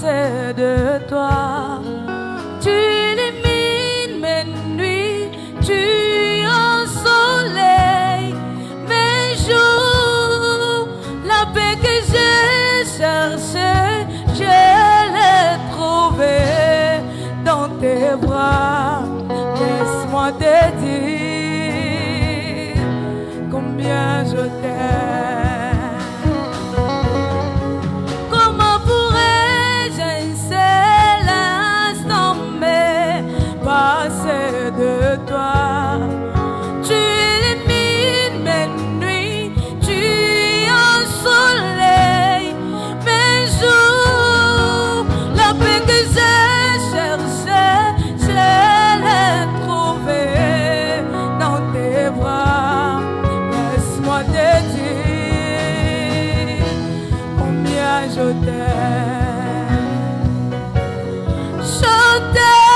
C'est de toi, tu illumines mes nuits, tu ensoleilles mes jours. La paix que j'ai cherchée, je l'ai trouvée dans tes bras. Laisse-moi te dire combien je t'aime. De toi, tu illumines mes nuits, tu ensoleilles mes jours. La paix que j'ai cherchée, je l'ai trouvée dans tes bras. Laisse-moi te dire combien je t'aime. Je t'aime.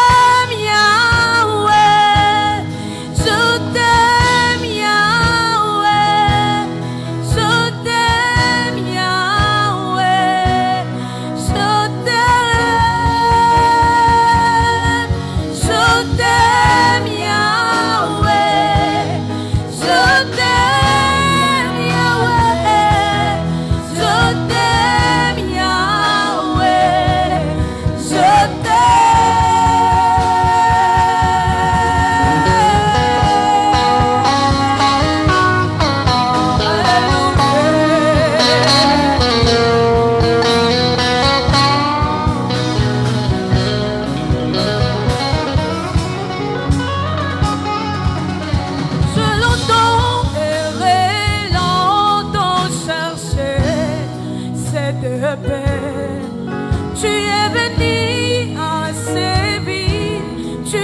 Tu es venu à Séville, tu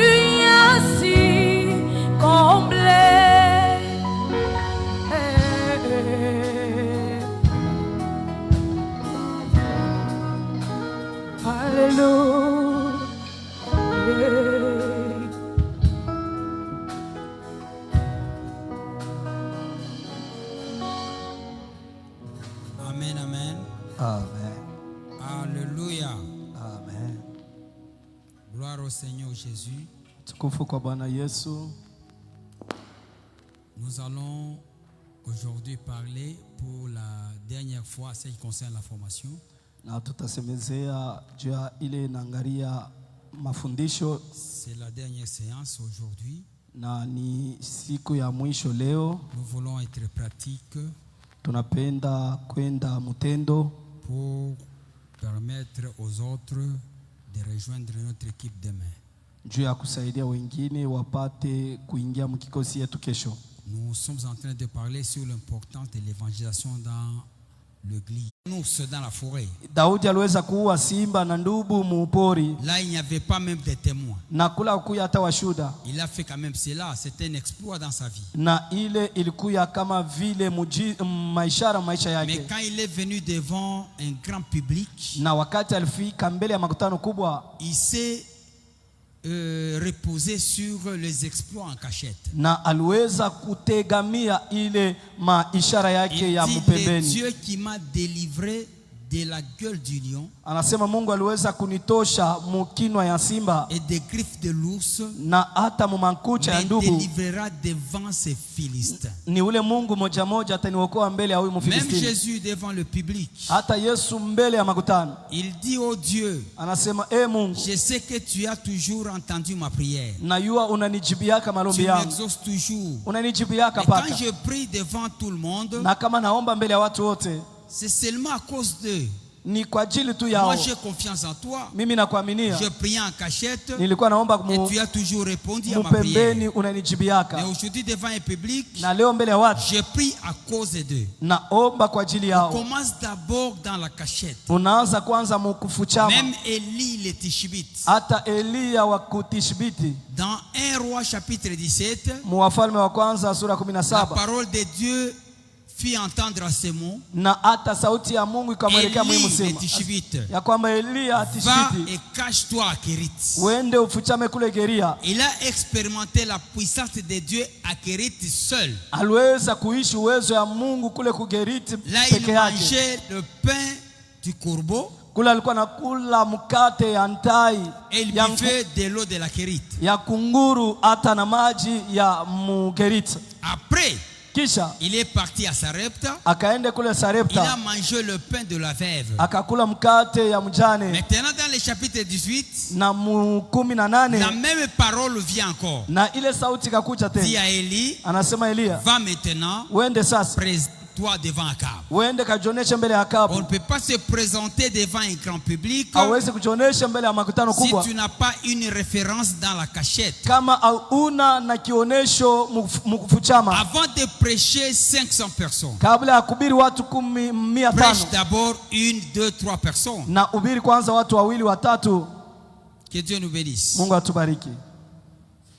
as si comblé. Alléluia. Amen, amen. Amen. Alléluia. Amen. Gloire au Seigneur Jésus. Tukufu kwa Bwana Yesu. Nous allons aujourd'hui parler pour la dernière fois, ce qui concerne la formation. Na tutasemezea juu ya ile inaangalia mafundisho. C'est la dernière séance aujourd'hui. Na ni siku ya mwisho leo. Nous voulons être pratiques. Tunapenda kwenda mutendo pour permettre aux autres de rejoindre notre équipe demain. Juu ya kusaidia wengine wapate kuingia mkikosi yetu kesho. Nous sommes en train de parler sur l'importance de l'évangélisation dans l'église. Nous, c'est dans la forêt. Daudi aliweza kuua simba na ndubu mupori. Là, il n'y avait pas même de témoins. Na kula kuya hata washuda. Il a fait quand même cela. C'était un exploit dans sa vie. Na ile ilikuya kama vile maishara maisha yake. Mais quand il est venu devant un grand public, na wakati alifika mbele ya makutano kubwa, il s'est reposé sur les exploits en cachette. Na aliweza kutegamia ile maishara yake ya mpembeni. Dieu qui m'a délivré de la gueule du lion. Anasema Mungu aliweza kunitosha mukinwa ya simba. Et des griffes de l'ours. Na hata mumankucha ya ndubu. Me délivrera devant ces Philistins. Ni ule Mungu moja moja ataniokoa mbele ya huyu Mfilistini. Même Jésus devant le public. Hata Yesu mbele ya makutano. Il dit au Dieu. Anasema Mungu. Je sais que tu as toujours entendu ma prière. Na yua unanijibiaka maombi yangu. Tu m'exauces toujours. Unanijibiaka paka. Quand je prie devant tout le monde. Na kama naomba mbele ya watu wote. C'est seulement à cause d'eux. Ni kwa ajili tu yao. Moi j'ai confiance en toi. Mimi nakuaminia. Je prie en cachette. Nilikuwa naomba et tu as toujours répondu à ma prière. Mupembeni unanijibiaka. Mais aujourd'hui devant un public. Na leo mbele ya watu. Je prie à cause d'eux. Naomba kwa ajili yao. On commence d'abord dans la cachette. Unaanza kwanza mkufuchama. Même Élie le Tishbite. Hata Elia wa Kutishbiti. Dans 1 Roi chapitre 17. Wafalme wa kwanza sura 17. La parole de Dieu fit entendre à ces mots. Na hata sauti ya Mungu ikamwelekea muhimu sema. Ya kwamba Elia Tishbiti. Va et cache-toi à Kérit. Uende ufuchame kule Geria. Il a expérimenté la puissance de Dieu à Kérit seul. Aliweza kuishi uwezo ya Mungu kule ku Gerit peke yake. Là il mangeait le pain du corbeau. Kula alikuwa nakula mkate ya ntai et il buvait de l'eau de la Kérite. ya kunguru hata na maji ya Mugerita. Après, Kisha il est parti à Sarepta. akaende kule Il a Sarepta mangé le pain de la veuve. akakula mkate ya mjane. Maintenant, dans le chapitre 18, Na mu 18 la même parole vient encore. na ile sauti kakuja Dit tena, à Élie, anasema Elia, va maintenant, uende sasa, présente-toi devant Akab. uende kajioneshe mbele ya On ne Akabu. peut pas se présenter devant un grand public Hawezi kujionesha mbele ya makutano si kubwa tu n'as pas une référence dans la cachette. kama una na kionesho mkufuchama. Avant de prêcher 500 personnes, Kabla ya kuhubiri watu 500, prêche d'abord 1, 2, 3 personnes. na ubiri kwanza watu 2 watatu. Que Dieu nous bénisse. Mungu atubariki.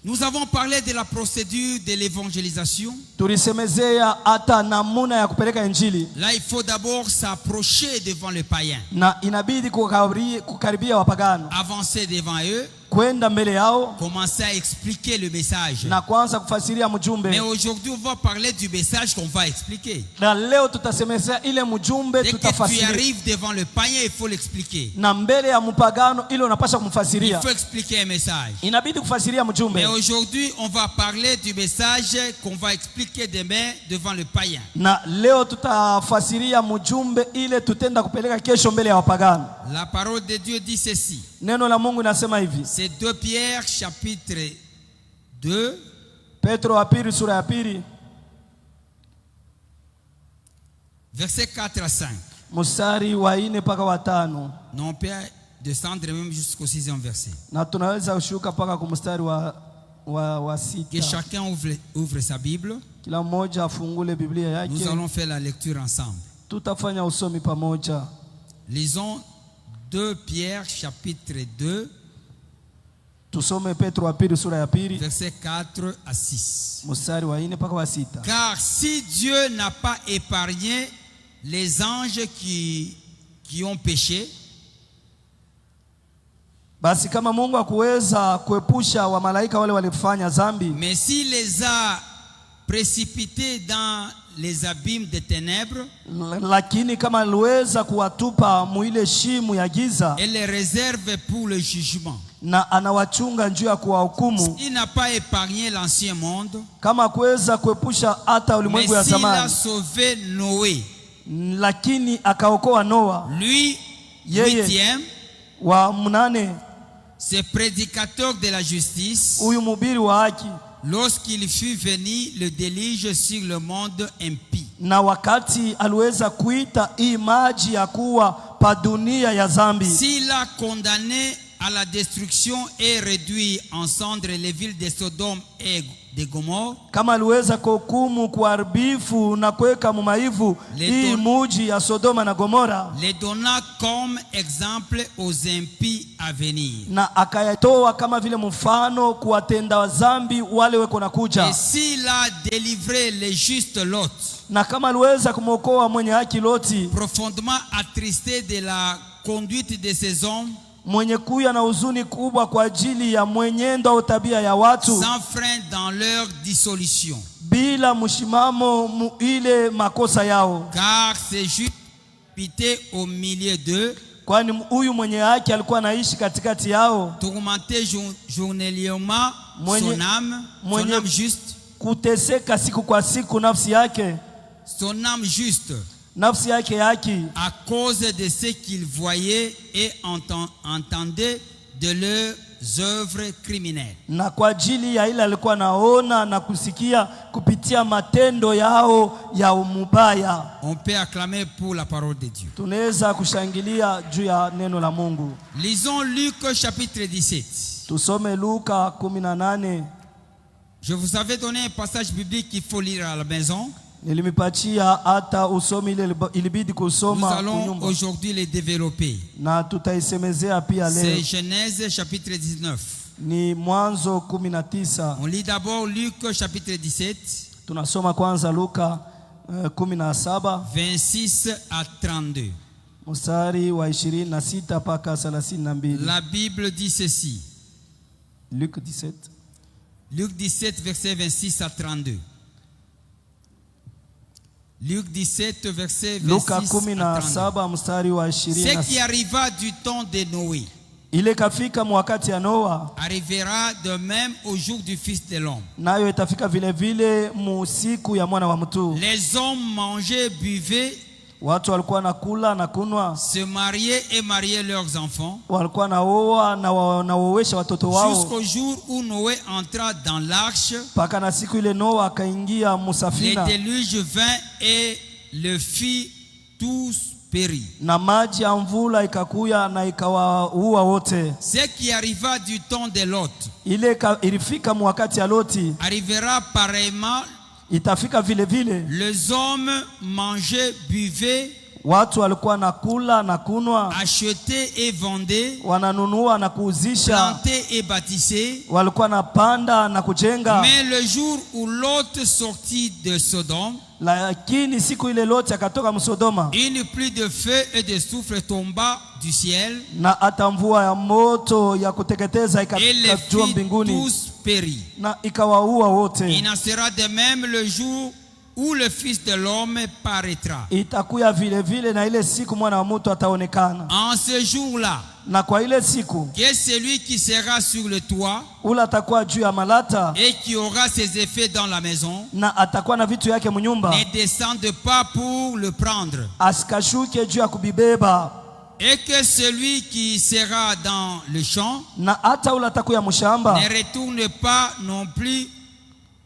Nous avons parlé de la procédure de l'évangélisation. Tulisemezea hata namuna ya kupeleka injili, Là, il faut d'abord s'approcher devant les païens, na inabidi kukaribia wapagano, avancer devant eux, kwenda mbele yao commencer à expliquer le message. na kwanza kufasiria mjumbe. Mais aujourd'hui, on va parler du message qu'on va expliquer. Na leo tutasemezea ile mjumbe Dès que tu tutafasiria, arrives devant le païen, il faut l'expliquer. na mbele ya mpagano ile unapaswa Il kumfasiria, faut expliquer un message. inabidi kufasiria mjumbe. Mais aujourd'hui, on va parler du message qu'on va expliquer demain devant le païen. Na leo tutafasiria mjumbe ile tutenda kupeleka kesho mbele ya wapagano. La parole de Dieu dit ceci. Neno la Mungu nasema hivi, C'est 2 Pierre chapitre 2, Petro wa pili sura ya pili verset 4 à 5. mstari wa 4 mpaka wa 5, Non, on peut descendre même jusqu'au 6e verset. na tunaweza kushuka mpaka kwa mstari wa Que 6. chacun ouvre sa Bible. Kila mmoja afungule Biblia Nous yake, allons faire la lecture ensemble. tutafanya usomi pamoja. Lisons 2 Pierre chapitre 2, Tusome Petro wa pili sura ya pili verset 4 à 6. mstari wa 4 mpaka wa 6. Car si Dieu n'a pas épargné les anges qui ont péché, Basi kama Mungu hakuweza kuepusha wa malaika wale walifanya dhambi, mais s'il les a précipités dans les abîmes des ténèbres lakini kama aliweza kuwatupa muile shimu ya giza, et les réserve pour le jugement, na anawachunga njuu ya kuwahukumu, il n'a pas épargné l'ancien monde, kama hakuweza kuepusha hata mais ulimwengu ya s'il a zamani, sauvé Noé, lakini akaokoa Noa, lui, Yeye. 8e, wa 8, ce prédicateur de la justice, huyu mhubiri wa haki, lorsqu'il fut venu le déluge sur le monde impie. na wakati aliweza kuita hii maji ya kuwa pa dunia ya dhambi, S'il a condamné à la destruction et réduit en cendres les villes de Sodome et de Gomorrhe, kama aliweza kuhukumu kuharibifu na kuweka mumaivu hii muji ya Sodoma na Gomora, les donna comme exemple aux impies à venir. na akayatoa kama vile mfano kuwatenda dhambi wale weko na Et kuja, s'il a délivré les justes Lot, na kama aliweza kumwokoa mwenye haki Loti, profondément attristé de la conduite de ces hommes, mwenye kuya na huzuni kubwa kwa ajili ya mwenendo au tabia ya watu, sans frein dans leur dissolution. bila mshimamo ile makosa yao, Car ces justes habitaient au milieu d'eux, kwani huyu mwenye haki alikuwa anaishi katikati yao, tourmenté journalièrement son âme juste, kuteseka siku kwa siku nafsi yake, son âme juste, nafsi yake haki, à cause de ce qu'il voyait et entendait de leurs œuvres criminelles. na kwa ajili ya ile alikuwa naona na kusikia kupitia matendo yao ya umubaya. On peut acclamer pour la parole de Dieu. Tunaweza kushangilia juu ya neno la Mungu. Lisons Luc chapitre 17. Tusome Luka 18. Je vous avais donné un passage biblique qu'il faut lire à la maison. Nilimipatia hata usomi ile ilibidi Nous kusoma allons kunyumba, aujourd'hui les développer. na tutaisemezea pia leo. C'est Genèse chapitre 19. Ni Mwanzo 19. On lit d'abord Luc chapitre 17, Tunasoma kwanza Luka 17 26 à 32. mstari wa 26 mpaka 32. La Bible dit ceci. Luc 17. Luc 17, verset 26 à 32. Luc 17, verset Luka 26 à 32. 17 mstari wa Ce qui 20. arriva du temps de Noé Ile kafika mwakati ya Noa, arrivera de même au jour du Fils de l'homme. nayo itafika vile vile musiku ya mwana wa mtu. Les hommes mangeaient, buvaient, Watu walikuwa nakula na kunwa, se mariaient et mariaient leurs enfants, walikuwa naoa na waowesha watoto wao, jusqu'au jour où Noé entra dans l'arche. mpaka na siku ile Noa akaingia Le musafina, déluge vint et le fit tous périr. na maji ya mvula ikakuya na ikawaua wote. Ce qui arriva du temps de Lot Ilifika mwakati ya Loti, arrivera pareillement. itafika vile vile. Les hommes mangeaient, buvaient, Watu walikuwa nakula na kunwa, achetaient et vendaient, wananunua na kuuzisha, plantaient et bâtissaient. walikuwa napanda na kujenga. Mais le jour où Lot sortit de Sodome, Lakini siku ile Loti akatoka Msodoma, une pluie de feu et de soufre tomba du ciel na hata mvua ya moto ya kuteketeza et les ikajua fit mbinguni tous périr. na ikawaua Il wote. en sera de même le jour où le Fils de l'homme paraîtra. Itakuya vile vile na ile siku mwana wa mtu ataonekana. En ce jour-là, Na kwa ile siku que celui qui sera sur le toit ula atakuwa juu ya malata et qui aura ses effets dans la maison na atakuwa na vitu yake mnyumba, ne descende pas pour le prendre. asikashuke juu ya kubibeba. Et que celui qui sera dans le champ Na hata ula atakuya mshamba, ne retourne pas non plus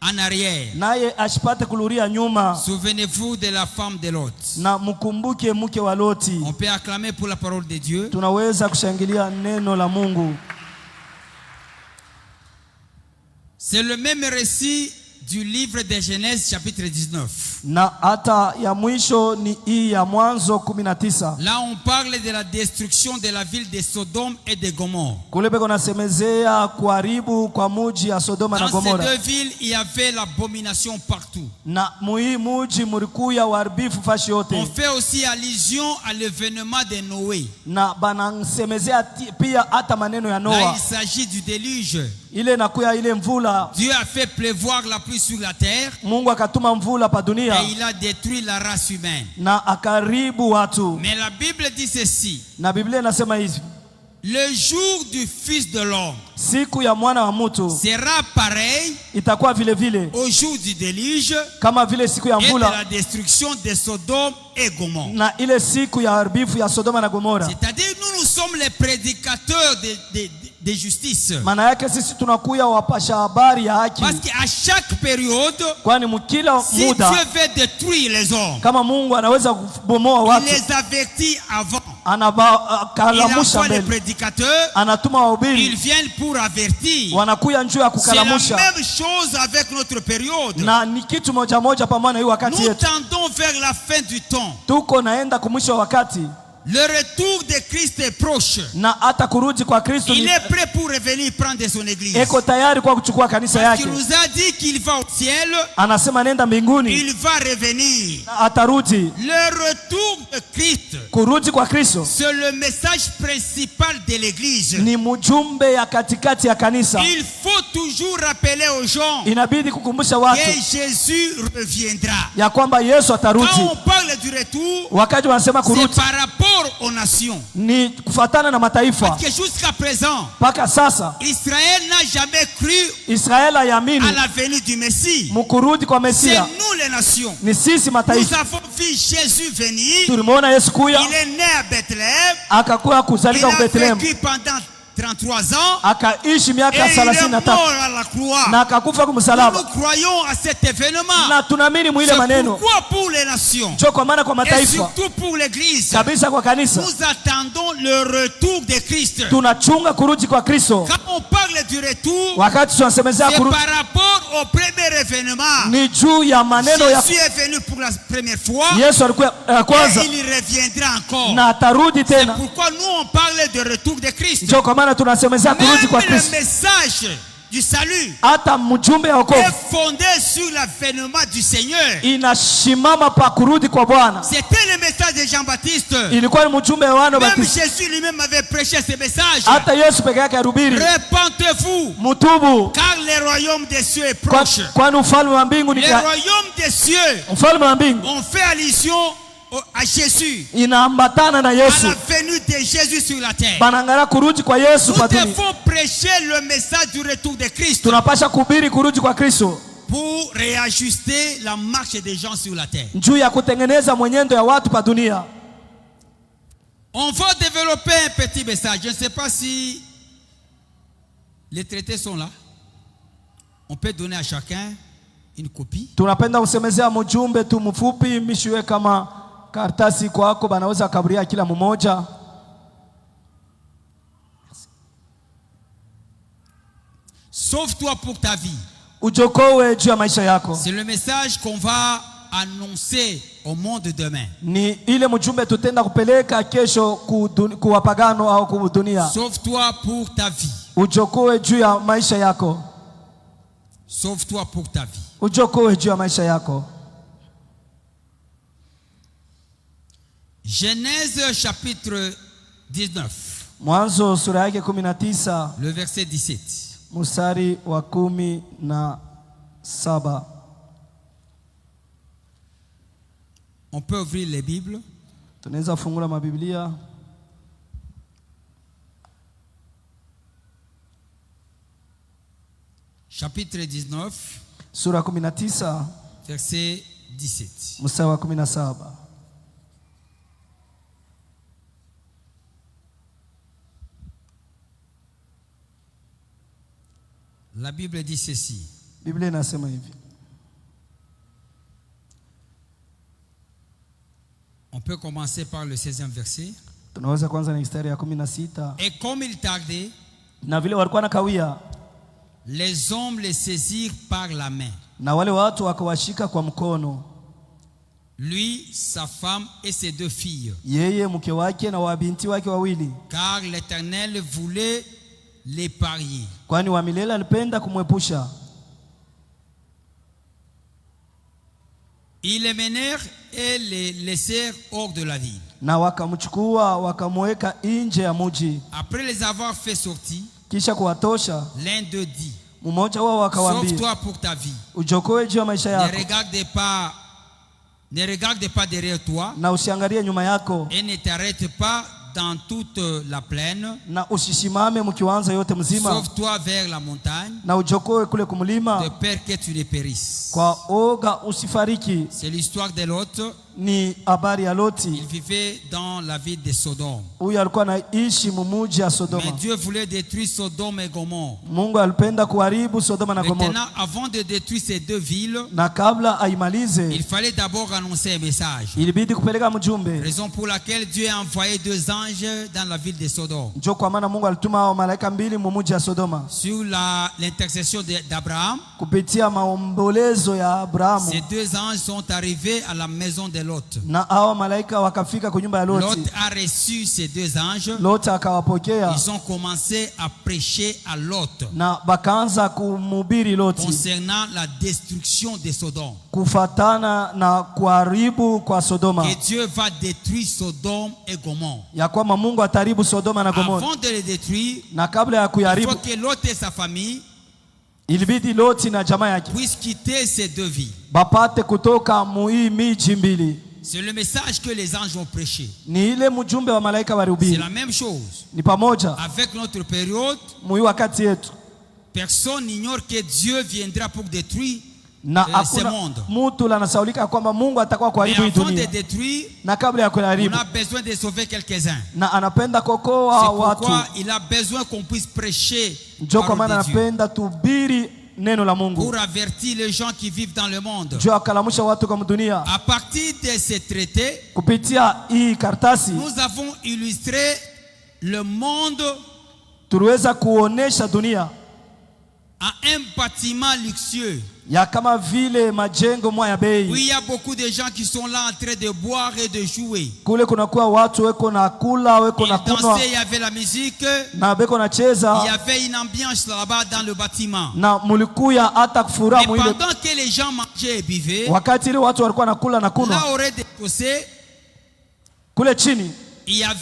en arrière. naye ashipate kuluria nyuma. Souvenez-vous de la femme de Lot. Na mkumbuke mke wa Loti. On peut acclamer pour la parole de Dieu. Tunaweza kushangilia neno la Mungu. C'est le même récit du livre de Genèse chapitre 19. Na hata ya mwisho ni hii ya Mwanzo 19. Là on parle de la destruction de la ville de Sodome et de Gomorre. Kule beko nasemezea kuharibu kwa muji ya Sodoma na Dans ces Gomora. deux villes, il y avait l'abomination partout. Na muhi muji mulikuya uharibifu fashi On yote. fait aussi allusion à l'événement de Noé. Na banamsemezea pia hata maneno ya Là Noa. il s'agit du déluge. Ile nakuya ile mvula, Dieu a fait pleuvoir la pluie sur la terre Mungu akatuma mvula pa dunia et il a détruit la race humaine. na akaribu watu. Mais la Bible dit ceci: Na Biblia inasema hivi, le jour du Fils de l'homme siku ya mwana wa mtu sera pareil itakuwa vile vile au jour du déluge kama vile siku ya et de mvula la destruction de Sodome et Gomorre. na ile siku ya haribifu ya Sodoma na Gomora. C'est-à-dire nous sommes les prédicateurs de justice. Maana yake sisi tunakuya wapasha habari ya haki, Parce qu'à chaque période, kwani mkila si muda Dieu veut détruire les hommes, kama Mungu anaweza kubomoa il watu, les avertit avant. Il anakalamusha envoie les mbele, prédicateurs, anatuma ils wahubiri viennent pour avertir. wanakuya njuu ya C'est la kukalamusha, même chose avec notre période. na ni kitu moja moja pamoja na hii wakati Nous yetu. tendons vers la fin du temps. Tuko naenda kumwisho wa wakati Le retour de Christ est proche. na hata kurudi kwa Kristo Il est prêt pour revenir prendre son église. eko tayari kwa kuchukua kanisa Parce yake. qu'il nous a dit qu'il va au ciel, Anasema nenda mbinguni il va revenir. na atarudi. Le retour de Christ, Kurudi kwa Kristo c'est le message principal de l'église. ni mjumbe ya katikati ya kanisa. Il faut toujours rappeler aux gens Inabidi kukumbusha que watu Jésus reviendra. ya kwamba Yesu Quand atarudi. on parle du retour, Wakati wanasema c'est kurudi par rapport aux nations. ni kufatana na mataifa. Parce que jusqu'à présent, Mpaka sasa Israël n'a jamais cru Israeli hayamini à la venue du Messie. mkurudi kwa C'est Mesia, nous les nations. ni sisi Nous mataifa. avons vu Jésus venir. Tulimuona Yesu kuya Il est né à Bethléem. akakuya Il kuzalika a Bethlehem, vécu pendant 33 ans. akaishi Et miaka il est 33 mort à la croix. na akakufa kumsalaba, Nous croyons à cet événement. na tunaamini mwile C'est maneno pourquoi pour les nations cho, kwa maana kwa et mataifa surtout pour l'église, kabisa, kwa kanisa nous attendons le retour de Christ. tunachunga kurudi kwa Kristo. Quand on parle du retour, Wakati tunasemezea c'est kurudi par rapport au premier événement. ni juu ya maneno ya Jésus est venu pour la première fois Yesu alikuwa ya kwanza et il reviendra encore. na atarudi C'est tena. pourquoi nous on parle de retour de Christ. Ndio kwa maana tunasemezea kurudi Même kwa le Kristo. message du salut hata mjumbe ya est wokovu fondé sur l'avènement du Seigneur. inashimama pa kurudi kwa Bwana. C'était le message de Jean-Baptiste. Ilikuwa ni mjumbe wa Yohana Même Baptista. Jésus lui-même avait prêché ce message. Hata Yesu peke yake alihubiri, Repentez-vous, mtubu, car le royaume des cieux est proche. kwani ufalme wa mbingu ni Le royaume des cieux, ufalme wa mbingu on fait allusion à Jésus, inaambatana na à Yesu. la venue de Jésus sur la terre. Banangara kurudi kwa Yesu Nous kwa dunia. devons prêcher le message du retour de Christ Tunapasha kuhubiri kurudi kwa Kristo pour réajuster la marche des gens sur la terre. juu ya kutengeneza mwenendo ya watu pa dunia. On va développer un petit message. Je ne sais pas si les traités sont là. On peut donner à chacun une copie. Tunapenda kusemezea mjumbe tu mfupi, mishiwe kama karatasi kwako, banaweza kaburia kila mmoja. Sauve-toi pour ta vie. Ujokowe juu ya maisha yako. C'est le message qu'on va annoncer au monde demain. Ni ile mjumbe tutenda kupeleka kesho kuwapagano au kudunia. Sauve-toi pour ta vie. Ujokowe juu ya maisha yako. Sauve-toi pour ta vie. Ujokowe juu ya maisha yako. Genèse chapitre 19. Mwanzo sura yake 19, le verset 17. Mstari wa 17. On peut ouvrir les Bibles. Tunaweza fungula mabiblia. Chapitre 19. Sura 19, verset 17. Mstari wa 17. La Bible dit ceci. Biblia inasema hivi. On peut commencer par le 16e verset. Tunaweza kwanza na mstari ya 16. Et comme il tardait, Na vile walikuwa na kawia, les hommes les saisirent par la main. na wale watu wakawashika kwa mkono, Lui, sa femme et ses 2 filles. yeye mke wake na wabinti wake wawili, Car l'Éternel voulait l'épargner. kwani wa milele alipenda kumwepusha. Ils les menèrent et les laissèrent hors de la ville. Na wakamchukua wakamweka nje ya mji. Après les avoir fait sortir, Kisha kuwatosha, l'un d'eux dit, mmoja wao akawaambia, sauve-toi pour ta vie. ujokoe juu ya maisha Ne yako regarde pas derrière toi na usiangalie nyuma yako, et ne t'arrête pas dans toute la plaine. na usisimame mkianza yote mzima, Sauve-toi vers la montagne, na ujokoe kule de kumlima, peur que tu ne périsses. kwa oga usifariki. C'est l'histoire de Lot. Ni habari ya Il Loti. vivait dans la ville de Sodome. Huyu alikuwa anaishi mumuji ya Mais Sodoma. Dieu voulait détruire Sodome et Gomorrhe. Mungu alipenda kuharibu Sodoma na Gomora, Maintenant, avant de détruire ces 2 villes, na kabla aimalize il fallait d'abord annoncer un message. ilibidi kupeleka mjumbe. Raison pour laquelle Dieu a envoyé 2 anges dans la ville de Sodome. Njo kwa maana Mungu alituma hao malaika 2 mumuji ya Sodoma Sur l'intercession d'Abraham, kupitia maombolezo ya Abrahamu, ces 2 anges sont arrivés à la maison de Lot. na hao malaika wakafika kwa nyumba ya Lot Loti. a reçu ces 2 anges. Loti akawapokea Ils ont commencé à prêcher à Lot na bakaanza kumhubiri Loti concernant la destruction de Sodome. kufatana na kuharibu kwa Sodoma, Que Dieu va détruire Sodome et Gomorrhe. ya kwamba Mungu ataharibu Sodoma na Gomora. Avant de les détruire, Na kabla ya il faut kuiharibu que Lot et sa famille ilibidi Loti na jamaa yake puissent quitter ces 2 villes. bapate kutoka muhii miji 2. C'est le message que les anges ont prêché. Ni ile mjumbe wa malaika C'est walihubiri. la même chose. Ni pamoja Avec notre période, muhii wakati yetu, personne n'ignore que Dieu viendra pour détruire na ce hakuna monde. mtu anasaulika kwamba Mungu atakuwa Mais kuharibu hii avant de dunia, détruire, na kabla ya on kuharibu a besoin de sauver quelques-uns. na anapenda C'est kokoa watu. pourquoi il a besoin qu'on puisse prêcher Njo kwa maana parole de Dieu, anapenda tuhubiri neno la Mungu, pour avertir les gens qui vivent dans le monde. njo akalamusha watu kwa dunia. À partir de ces traités, Kupitia hii kartasi nous avons illustré le monde tuliweza kuonesha dunia à un bâtiment luxueux ya kama vile majengo mwa ya où bei. il y a beaucoup de gens qui sont là en train de boire et de jouer. Kule kunakuwa watu weko na kula, weko na Ils kunwa dansaient, il y avait la musique, na beko na il y cheza avait une ambiance là-bas dans le bâtiment. na mulikuya hata kufura Mais mwile. pendant que les gens mangeaient et buvaient, Wakati ile watu walikuwa na kula na kunwa, là aurait des fossés, kule chini il y avait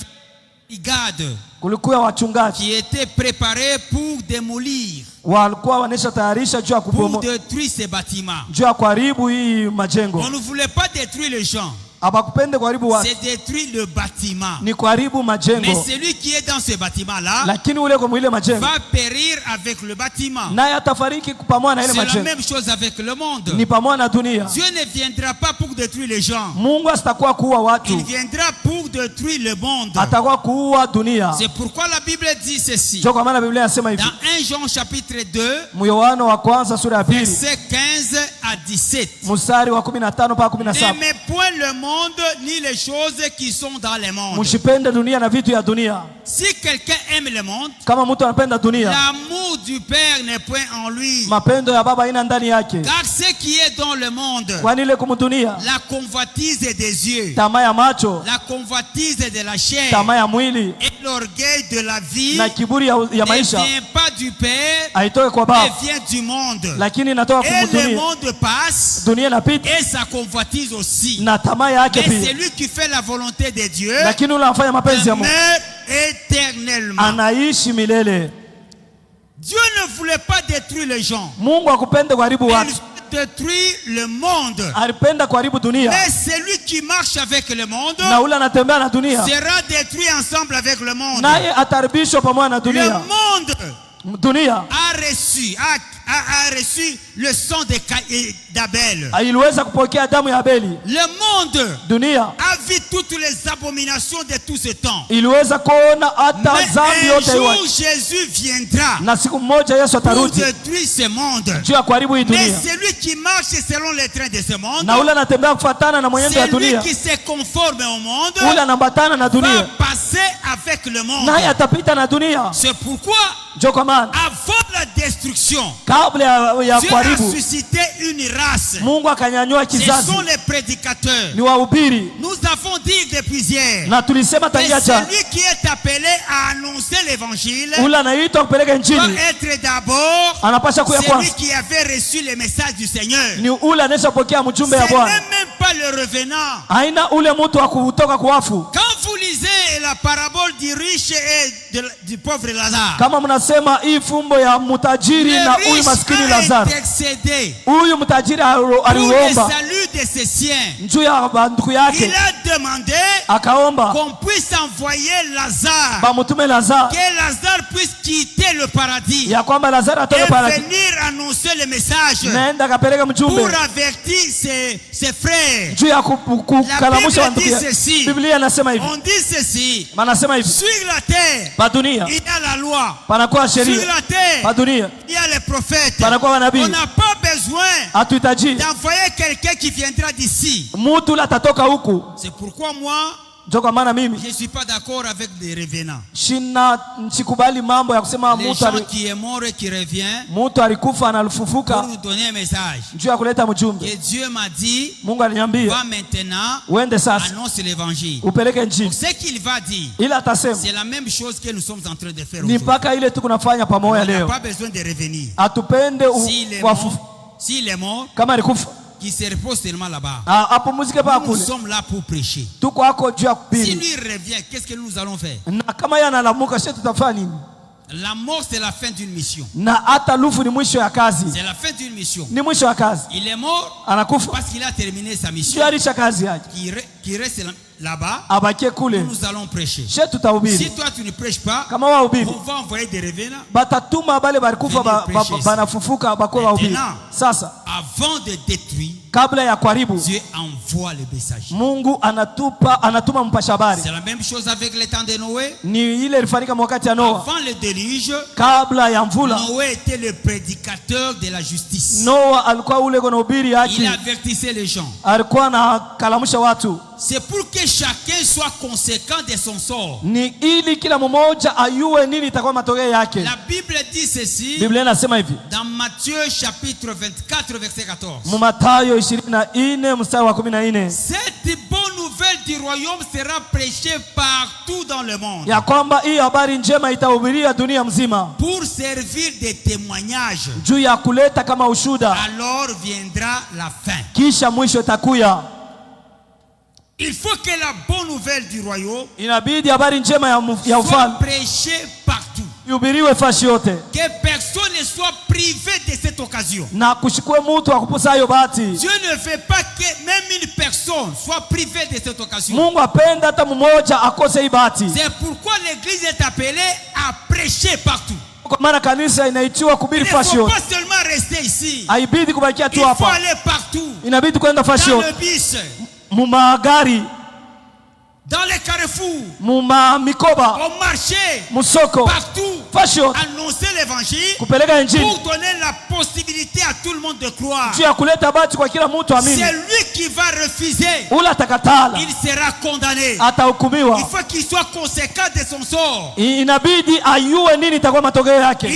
des gardes kulikuwa wachungaji qui étaient préparés pour démolir, walikuwa wanesha tayarisha juu ya pour kubomoa, détruire ces bâtiments. juu ya kuharibu hii majengo. On ne voulait pas détruire les gens, Abakupende kuharibu watu, c'est détruire le bâtiment. ni kuharibu Mais majengo, celui qui est dans ce bâtiment-là lakini ule kwa mwile majengo va périr avec le bâtiment. naye atafariki pamoja na ile C'est la majengo, même chose avec le monde. ni pamoja na dunia. Dieu ne viendra pas pour détruire les gens. Mungu asitakuwa kuua Il watu, viendra pour détruire le monde. atakuwa kuua dunia. C'est pourquoi la Bible dit ceci. Ndio kwa maana Biblia inasema hivi, Dans 1 Jean chapitre 2, Yohana wa kwanza sura ya pili versets 15 à 17. mstari wa 15 mpaka 17, N'aimez point le monde ni les choses qui sont dans le monde. msipende dunia na vitu ya dunia. Si quelqu'un aime le monde, Kama mtu anapenda dunia, l'amour du Père n'est point en lui. mapendo ya baba haina ndani yake. Car ce qui est dans le monde, Kwani ile kumdunia, la convoitise des yeux, tamaa ya macho, la convoitise de la chair tamaa ya mwili et l'orgueil de la vie na kiburi ya ne maisha vient pas du Père, haitoke kwa mais baba, vient du monde. lakini inatoka Et le kumdunia. monde passe Dunia inapita et sa convoitise aussi. na tamaa yake Mais pia, celui qui fait la volonté de Dieu lakini ule anafanya mapenzi ya Mungu demeure éternellement. anaishi milele. Dieu ne voulait pas détruire les gens. Mungu akupende kuharibu Il watu, veut détruire le monde. alipenda kuharibu dunia, Mais celui qui marche avec le monde na ule anatembea na dunia sera détruit ensemble avec le monde. naye ataribishwa pamoja na Le dunia. monde Dunia a reçu le sang d'Abel. iliweza kupokea damu ya Abeli. Le monde Dunia a vu toutes les abominations de tout ce temps. iliweza kuona hata Mais dhambi un yote jour iwe, Jésus viendra na siku moja Yesu pour atarudi détruire ce monde. juu ya kuharibu hii Mais dunia, celui qui marche selon les trains de ce monde, na ule anatembea kufuatana na mwenendo ya celui dunia, qui se conforme au monde, ule anambatana na va dunia, passer avec le monde. naye atapita na dunia. C'est pourquoi, Ndio kwa maana avant la destruction, kabla ya Dieu a kuharibu, suscité une race. Mungu akanyanyua Ce kizazi, sont les prédicateurs. ni wahubiri, Nous avons dit depuis hier na tulisema que tangia jana, celui qui est appelé à annoncer l'évangile ule anaitwa kupeleka doit injili être d'abord anapasha kuya celui kwanza, qui avait reçu le message du Seigneur. ni ule anayeshapokea mjumbe Ce ya n'est Bwana, même pas le revenant. haina ule mtu wa kutoka kuwafu. Quand vous lisez la parabole du riche et du pauvre Lazare, Kama mnasema hii fumbo ya mtajiri na le huyu riche maskini a Lazaro, intercédé huyu mtajiri pour le aliomba salut de ses siens. juu ya banduku Il yake, a demandé akaomba qu'on puisse envoyer Lazare, bamutume Lazaro, que Lazare puisse quitter le paradis ya kwamba Lazaro et atoke paradi, venir annoncer le message naenda akapeleka pour mjumbe avertir ses frères. juu ya kukalamusha La banduku Bible dit yake. ceci. Biblia inasema hivi, On dit ceci: manasema hivi, sur la terre, pa dunia il y a la loi. panakuwa Sur sheria, la terre, pa dunia il y a les prophètes. panakuwa On manabii. n'a pas besoin Hatuhitaji d'envoyer quelqu'un qui viendra d'ici. mtu ule atatoka huku. C'est pourquoi moi, Ndio kwa maana mimi je ne suis pas d'accord avec les revenants. sikubali mambo ya kusema Les gens qui est mort et qui revient mtu alikufa pour analifufuka nous donner un message. juu ya kuleta mjumbe. Et Dieu m'a dit, Mungu aliniambia va maintenant, uende sasa annonce l'évangile. upeleke Donc injili, ce qu'il va dire, ila atasema c'est la même chose que nous sommes en train de faire ni aujourd'hui. mpaka ile tu kunafanya On pamoja n'a leo. pas besoin de revenir. Atupende S'il est mort, kama alikufa qu'il se repose seulement là-bas. apumzike pa Nous kule, sommes là pour prêcher. tuko hako juu ya Si kuhubiri, lui revient, qu'est-ce que nous allons faire? na kama yeye analamuka, sisi tutafanya nini? La mort, c'est la fin d'une mission. Na hata lufu ni mwisho ya kazi, C'est la fin d'une mission. ni mwisho ya kazi. Il est mort Anakufa parce qu'il a terminé sa mission. juu alisha kazi yake, Qui reste là-bas, abakie kule, nous allons prêcher. she tutahubiri. Si toi tu ne prêches pas, Kama wahubiri on va envoyer des revenants. batatuma bale balikufa banafufuka bakuwa wahubiri. Sasa Avant de détruire, kabla ya kuharibu, Dieu envoie le message. Mungu anatuma mpasha habari. C'est la même chose avec le temps de Noé. Ni ile ilifanyika wakati ya Noa, Avant le déluge, kabla ya mvula. Noé était le prédicateur de la justice. Noa alikuwa ule kuna hubiri Il haki, avertissait les gens. alikuwa anakalamusha watu. C'est pour que chacun soit conséquent de son sort. Ni ili kila mmoja ayue nini itakuwa matokeo yake. La Bible dit ceci. Biblia inasema hivi. Dans Matthieu chapitre 24 verset 14. Mathayo 24 mstari wa 14. Cette bonne nouvelle du royaume sera prêchée partout dans le monde. Ya kwamba hii habari njema itahubiria dunia mzima. Pour servir de témoignage. Juu ya kuleta kama ushuda. Alors viendra la fin. Kisha mwisho itakuya. Il faut que la bonne nouvelle du royaume inabidi habari njema ya ufalme soit prêchée partout. Ihubiriwe fashi yote. Que personne ne soit privé de cette occasion. Na kushikwe mtu akupusa hiyo bahati. Dieu ne veut pas que même une personne soit privée de cette occasion. Mungu apenda hata mmoja akose hii bahati. C'est pourquoi l'église est appelée à prêcher partout. Kwa maana kanisa inaitiwa kuhubiri fashi yote. Il ne faut pas seulement rester ici. Haibidi kubakia tu hapa. Il faut hapa. aller partout. Inabidi kwenda fashi yote. Dans le bus. Mumagari. Dans les carrefours, muma mikoba, au marché, musoko, partout, fashion, annoncer l'évangile pour donner la possibilité à tout le monde de croire. C'est lui qui va refuser. Il sera condamné. Il faut qu'il soit conséquent de son sort. Il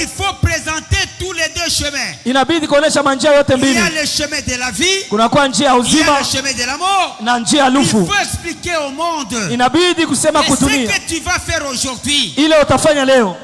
faut présenter tous les deux chemins. Il y a le chemin de la vie, il y a le chemin de la mort. Il faut expliquer au monde. Inabidi kusema kutumia. Ce que tu vas faire aujourd'hui ile utafanya leo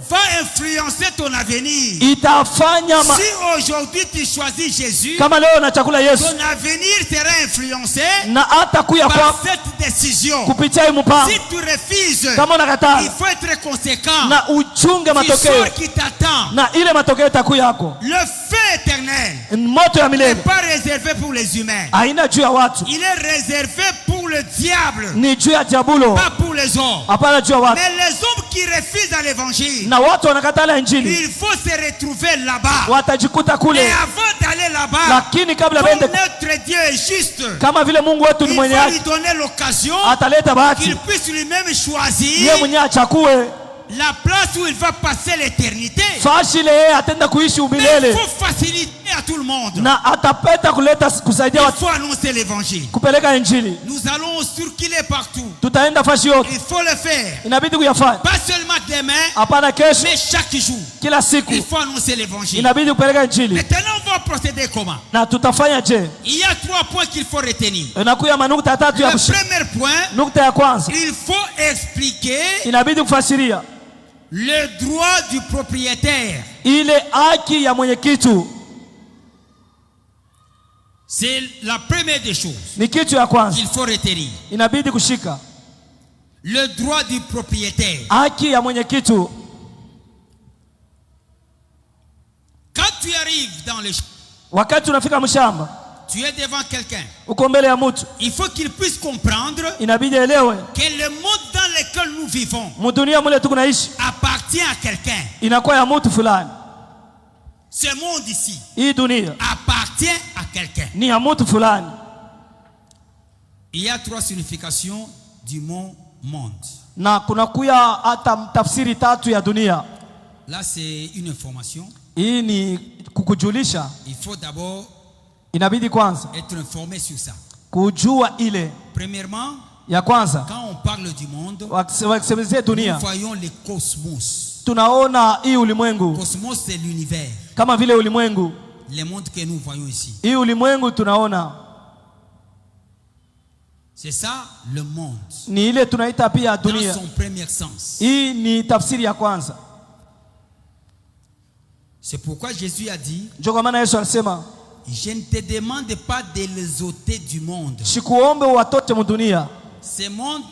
va influencer ton avenir. Itafanya si aujourd'hui tu choisis Jésus, kama leo na chakula Yesu, ton avenir sera influencé na hata kuya par cette décision. Kupitia mpango. Si tu refuses, kama unakataa, il faut être conséquent. Na uchunge matokeo qui t'attend. Na ile matokeo itakuya yako. Le feu éternel moto ya milele n'est pas réservé pour les humains. Haina juu ya watu. Il est réservé pour le diable. Ni juu ya diabulo. Pas pour les hommes. Hapana juu ya watu. Mais les hommes qui refusent à l'évangile, na watu wanakatala injili, il faut se retrouver là-bas. Watajikuta kule. Et avant d'aller là-bas, lakini kabla comme notre Dieu est juste, kama vile Mungu wetu ni mwenye haki, il faut lui donner l'occasion ataleta bahati qu'il puisse lui-même choisir yeye mwenye achakue la place où il va passer l'éternité. Fashi le atenda kuishi umilele. Il faut faciliter à tout le monde. Na atapeta kuleta kusaidia watu. Il faut annoncer l'évangile. Kupeleka injili. Nous allons circuler partout. Tutaenda fashi yote. Il faut le faire. Inabidi kuyafanya. Pas seulement demain. Hapana kesho. Mais chaque jour. Kila siku. Il faut annoncer l'évangile. Inabidi kupeleka injili. Maintenant on va procéder comment? Na tutafanya je? Il y a 3 points qu'il faut retenir. Inakuya manukta tatu ya kushika. Le premier point. Nukta ya kwanza. Il faut expliquer. Inabidi kufasiria le droit du propriétaire. Ile haki ya mwenye kitu. C'est la première des choses. Ni kitu ya kwanza. Il faut retenir. Inabidi kushika. Le droit du propriétaire. Haki ya mwenye kitu. Quand tu arrives dans le wakati unafika mshamba, tu es devant quelqu'un. Uko mbele ya mtu. Il faut qu'il puisse comprendre inabidi elewe que le monde dans lequel nous vivons mudunia mule tukunaishi appartient à quelqu'un. Inakuwa ya mtu fulani. Ce monde ici hii dunia appartient à quelqu'un. Ni ya mtu fulani. Il y a 3 significations du mot monde. Na kunakuya hata tafsiri 3 ya dunia. Là c'est une information. Hii ni kukujulisha. Il faut d'abord inabidi kwanza être informé sur ça. Kujua ile. Premièrement, ya kwanza, quand on parle du monde, dunia, nous voyons le cosmos. Tunaona hii ulimwengu. Cosmos c'est l'univers. Kama vile ulimwengu. Le monde que nous voyons ici. Hii ulimwengu tunaona. C'est ça le monde. Ni ile tunaita pia dunia. Dans son premier sens. Hii ni tafsiri ya kwanza. C'est pourquoi Jésus a dit, ndio kwa maana Yesu alisema, je ne te demande pas de les ôter du monde. Sikuombe watote mu dunia. Ce monde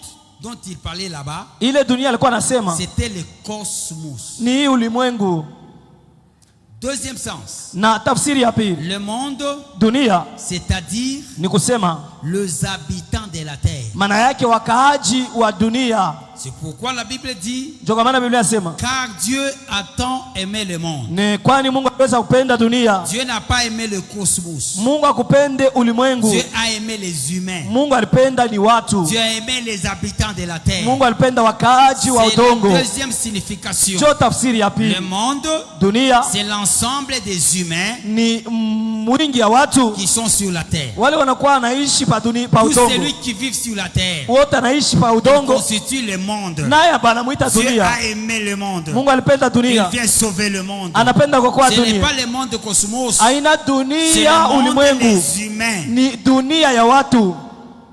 dont il parlait là-bas, ile dunia alikuwa anasema, c'était le cosmos. Ni ulimwengu. Deuxième sens. Na tafsiri ya pili. Le monde, dunia, c'est-à-dire ni kusema les habitants de la terre. Maana yake wakaaji wa dunia. C'est pourquoi la Bible dit, Ndio kwa maana Biblia inasema, car Dieu a tant aimé le monde. ni kwani Mungu aliweza kupenda dunia. Dieu n'a pas aimé le cosmos. Mungu akupende ulimwengu. Dieu a aimé les humains. Mungu alipenda ni watu. Dieu a aimé les habitants de la terre. Mungu alipenda wakaaji wa C'est la udongo. deuxième signification. Ndio tafsiri ya pili. Le monde, Dunia c'est l'ensemble des humains ni mwingi ya watu qui sont sur la terre. wale wanakuwa wanaishi pa dunia, pa Tous udongo. celui qui vivent sur la terre Wote anaishi pa udongo, constitue le monde. naye banamuita Dieu dunia. a aimé le monde. Mungu alipenda Il dunia, vient sauver le monde. anapenda kuokoa Ce n'est dunia. pas le monde cosmos. Aina C'est dunia le monde ulimwengu, des humains. ni dunia ya watu.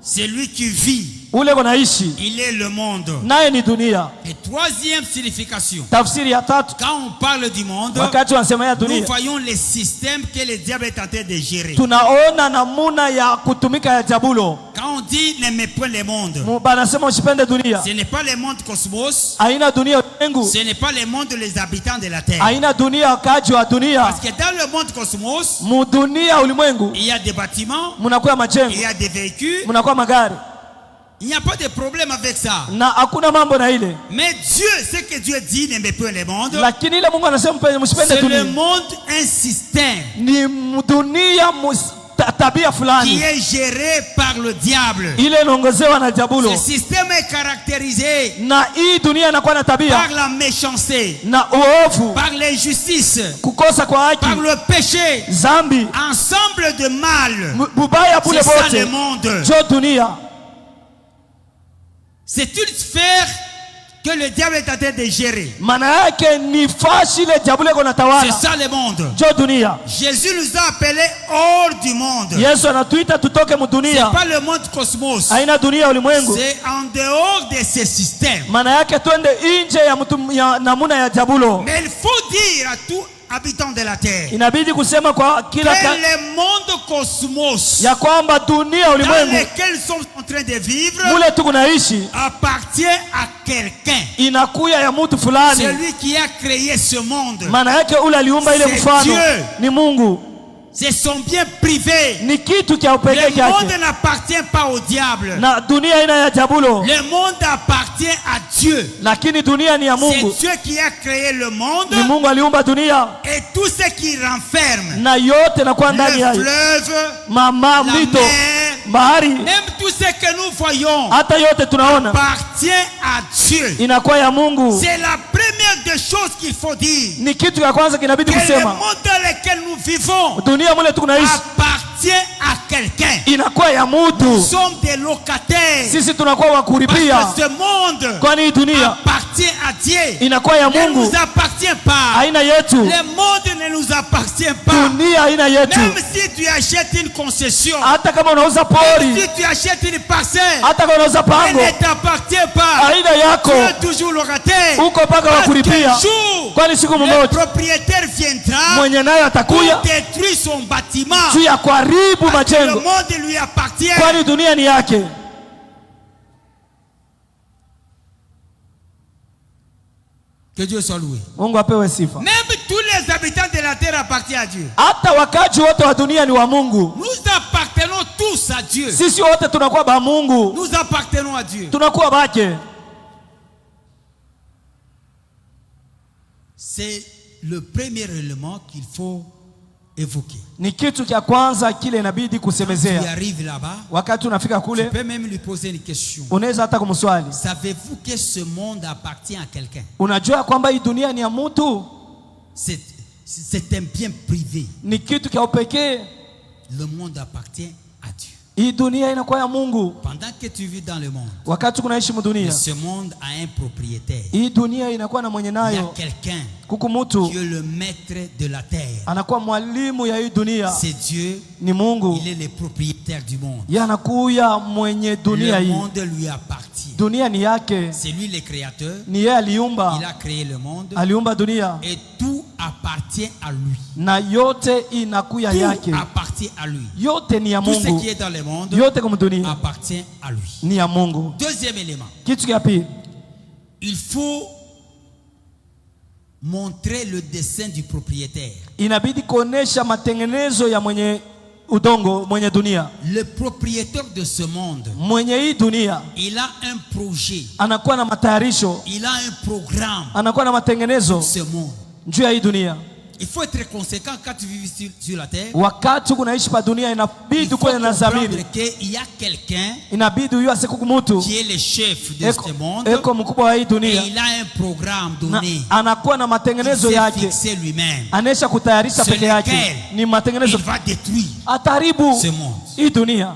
C'est lui qui vit. Ule konaishi Il est le monde. naye ni dunia. Et troisième signification. Tafsiri ya tatu, Quand on parle du monde, wakati wanasema ya nous dunia, voyons les systèmes que le diable est en train de gérer. tunaona namuna ya kutumika ya jabulo. Quand on dit n'aimez point le monde, Banasema usipende dunia. ce n'est pas le monde cosmos, Aina dunia ulimwengu, ce n'est pas le monde des habitants de la terre. aina dunia wakaaji wa dunia. Parce que dans le monde cosmos, Mu dunia ulimwengu il y a des bâtiments, munakuwa majengo, il y a des véhicules, munakuwa magari, il n'y a pas de problème avec ça. na hakuna mambo na ile. Mais Dieu, ce que Dieu dit, n'aimez point le monde, Lakini ile Mungu anasema msipende c'est dunia. le monde, un système Ni dunia tabia qui fulani est géré par le diable. ile inaongozewa na jabulo, Ce système est caractérisé na hii dunia inakuwa na par tabia la méchanceté, na uovu, par l'injustice, kukosa kwa haki, par le péché, zambi, ensemble de mal. bubaya bule C'est ça le bote. monde. Jo dunia C'est une sphère que le diable est en train de gérer. maana yake ni fashi ile jabulo iko C'est natawala. ça le monde. Jo dunia. Jésus nous a appelés hors du monde. Yesu anatuita tutoke mu C'est dunia. pas le monde cosmos. Aina dunia ulimwengu. C'est en dehors de ces systèmes. Maana yake twende nje ya mtu ya namuna ya jabulo. Mais il faut dire à tout habitant de la terre Inabidi kusema kwa que kila le monde cosmos ya kwamba dunia dans ulimwengu lequel nous sommes en train de vivre mule tu kunaishi appartient à quelqu'un. inakuya ya mtu fulani. Celui qui a créé ce monde. Maana yake ule aliumba ile C'est mfano Dieu. ni Mungu, C'est son bien privé. ni kitu cha upekee Le monde chake, n'appartient pas au diable. na dunia ina ya jabulo, Le monde appartient à Dieu. lakini dunia ni ya Mungu. C'est Dieu qui a créé le monde Ni Mungu aliumba dunia et tout ce qui renferme. na yote nakuwa ndani Le yayo, fleuve, mama, la mito, mer, bahari, même tout ce que nous voyons hata yote tunaona appartient à Dieu. inakuwa ya Mungu. C'est la première des choses qu'il faut dire. Ni kitu ya kwanza kinabidi Que le kusema, monde dans lequel nous vivons dunia mule tu kunaishi appartient à quelqu'un. inakuwa ya Nous mutu. sommes des locataires. Sisi tunakuwa wa Parce kuripia, que ce monde kwani hii dunia appartient à Dieu. inakuwa ya Ne Mungu, nous appartient pas. haina yetu. Le monde ne nous appartient pas. Dunia haina yetu. Même si tu achètes une concession, Hata kama unauza pori, si tu achètes une parcelle, hata kama unauza elle pango, ne t'appartient pas. haina Tu yako, es toujours locataire. uko mpaka wa Parce kuripia, qu'un jour, kwani siku le mmoja propriétaire viendra mwenye naye atakuya pour détruire son bâtiment. juu ya kuharibu Le majengo, monde lui appartient. kwani dunia ni yake. Que Dieu soit loué. Mungu apewe sifa. Même tous les habitants de la terre appartiennent à Dieu. Hata wakaji wote wa dunia ni wa Mungu. Nous appartenons tous à Dieu. Sisi wote tunakuwa ba Mungu, Nous appartenons à Dieu. tunakuwa bake. C'est le premier élément qu'il faut évoquer. Ni kitu cha kwanza kile inabidi Tu kusemezea. arrives là-bas, Wakati unafika tu kule, peux même lui poser une question. unaweza hata kumswali, Savez-vous que ce monde appartient à quelqu'un? unajua kwamba hii dunia ni ya mtu? C'est un bien privé. Ni kitu cha upekee. Le monde appartient à Dieu. Hii dunia inakuwa ya Mungu. Pendant que tu vis dans le monde, Wakati kunaishi mudunia, ce monde a un propriétaire. hii dunia inakuwa na mwenye Il y a nayo. quelqu'un Kuku mtu qui est le maître de la terre. anakuwa mwalimu ya hii dunia, C'est Dieu. ni Mungu. Il est le propriétaire du monde. Yeye anakuya mwenye dunia Le hii. monde lui appartient. Dunia ni yake, C'est lui le créateur. ni yeye aliumba, Il a créé le monde. aliumba dunia Et tout appartient à lui. na yote inakuya Tout yake, appartient à lui. yote ni ya Tout ce Mungu, qui est dans le monde yote kama dunia appartient à lui. ni ya Mungu. Deuxième élément. Kitu cha pili, Il faut montrer le dessin du propriétaire. inabidi kuonesha matengenezo ya mwenye udongo, mwenye dunia, le propriétaire de ce monde, mwenye hii dunia, il a un projet, anakuwa na matayarisho, il a un programme anakuwa na matengenezo pour ce monde. juu ya hii dunia. Il faut être conséquent quand tu vis sur la terre. Wakati kunaishi pa dunia, Il inabidi faut kuwa na comprendre dhamiri, qu'il y a quelqu'un inabidi huyo asiku mtu qui est le chef de ce monde eko mkubwa wa hii et dunia, il a un programme na donné. anakuwa na Il matengenezo s'est yake, fixé lui-même. anesha kutayarisha Sur peke yake. lequel Ni matengenezo il va détruire ataharibu ce monde. hii dunia.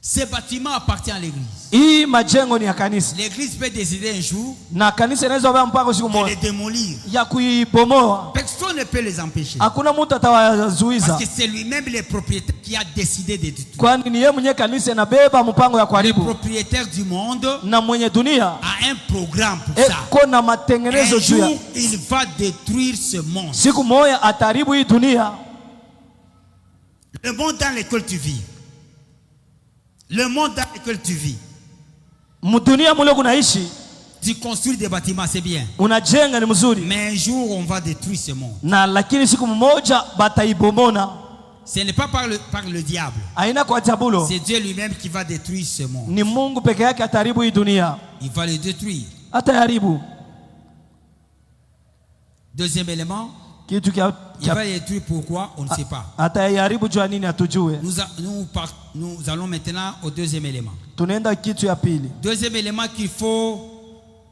Ce bâtiment appartient à l'église. Hii majengo ni ya kanisa, L'église peut décider un jour na kanisa inaweza kuwa mpango siku de les moja démolir. ya kuibomoa. Personne ne peut les empêcher. Hakuna mtu Parce atawazuiza, que c'est lui-même le propriétaire qui a décidé de détruire. kwani ni yeye mwenye kanisa inabeba mpango ya Le kuharibu, propriétaire du monde na mwenye dunia a un programme pour ça. eko na Un matengenezo juu ya jour, il va détruire ce monde. siku moja ataharibu hii dunia. Le monde dans lequel tu vis. Le monde dans lequel tu vis. Mdunia mule kunaishi, Tu construis des bâtiments, c'est bien. unajenga ni mzuri, Mais un jour, on va détruire ce monde. na lakini siku mmoja bataibomona. Ce n'est pas par le diable. Aina kwa jabulo, C'est Dieu lui-même qui va détruire ce monde. ni Mungu peke yake ataharibu hii dunia, Il va le détruire. ataharibu. Deuxième élément, Kitu kia il va le détruire pourquoi, on ne sait pas. ataharibu jua nini hatujue. Nous allons maintenant au deuxième élément. Tunaenda kitu ya pili, Deuxième élément qu'il faut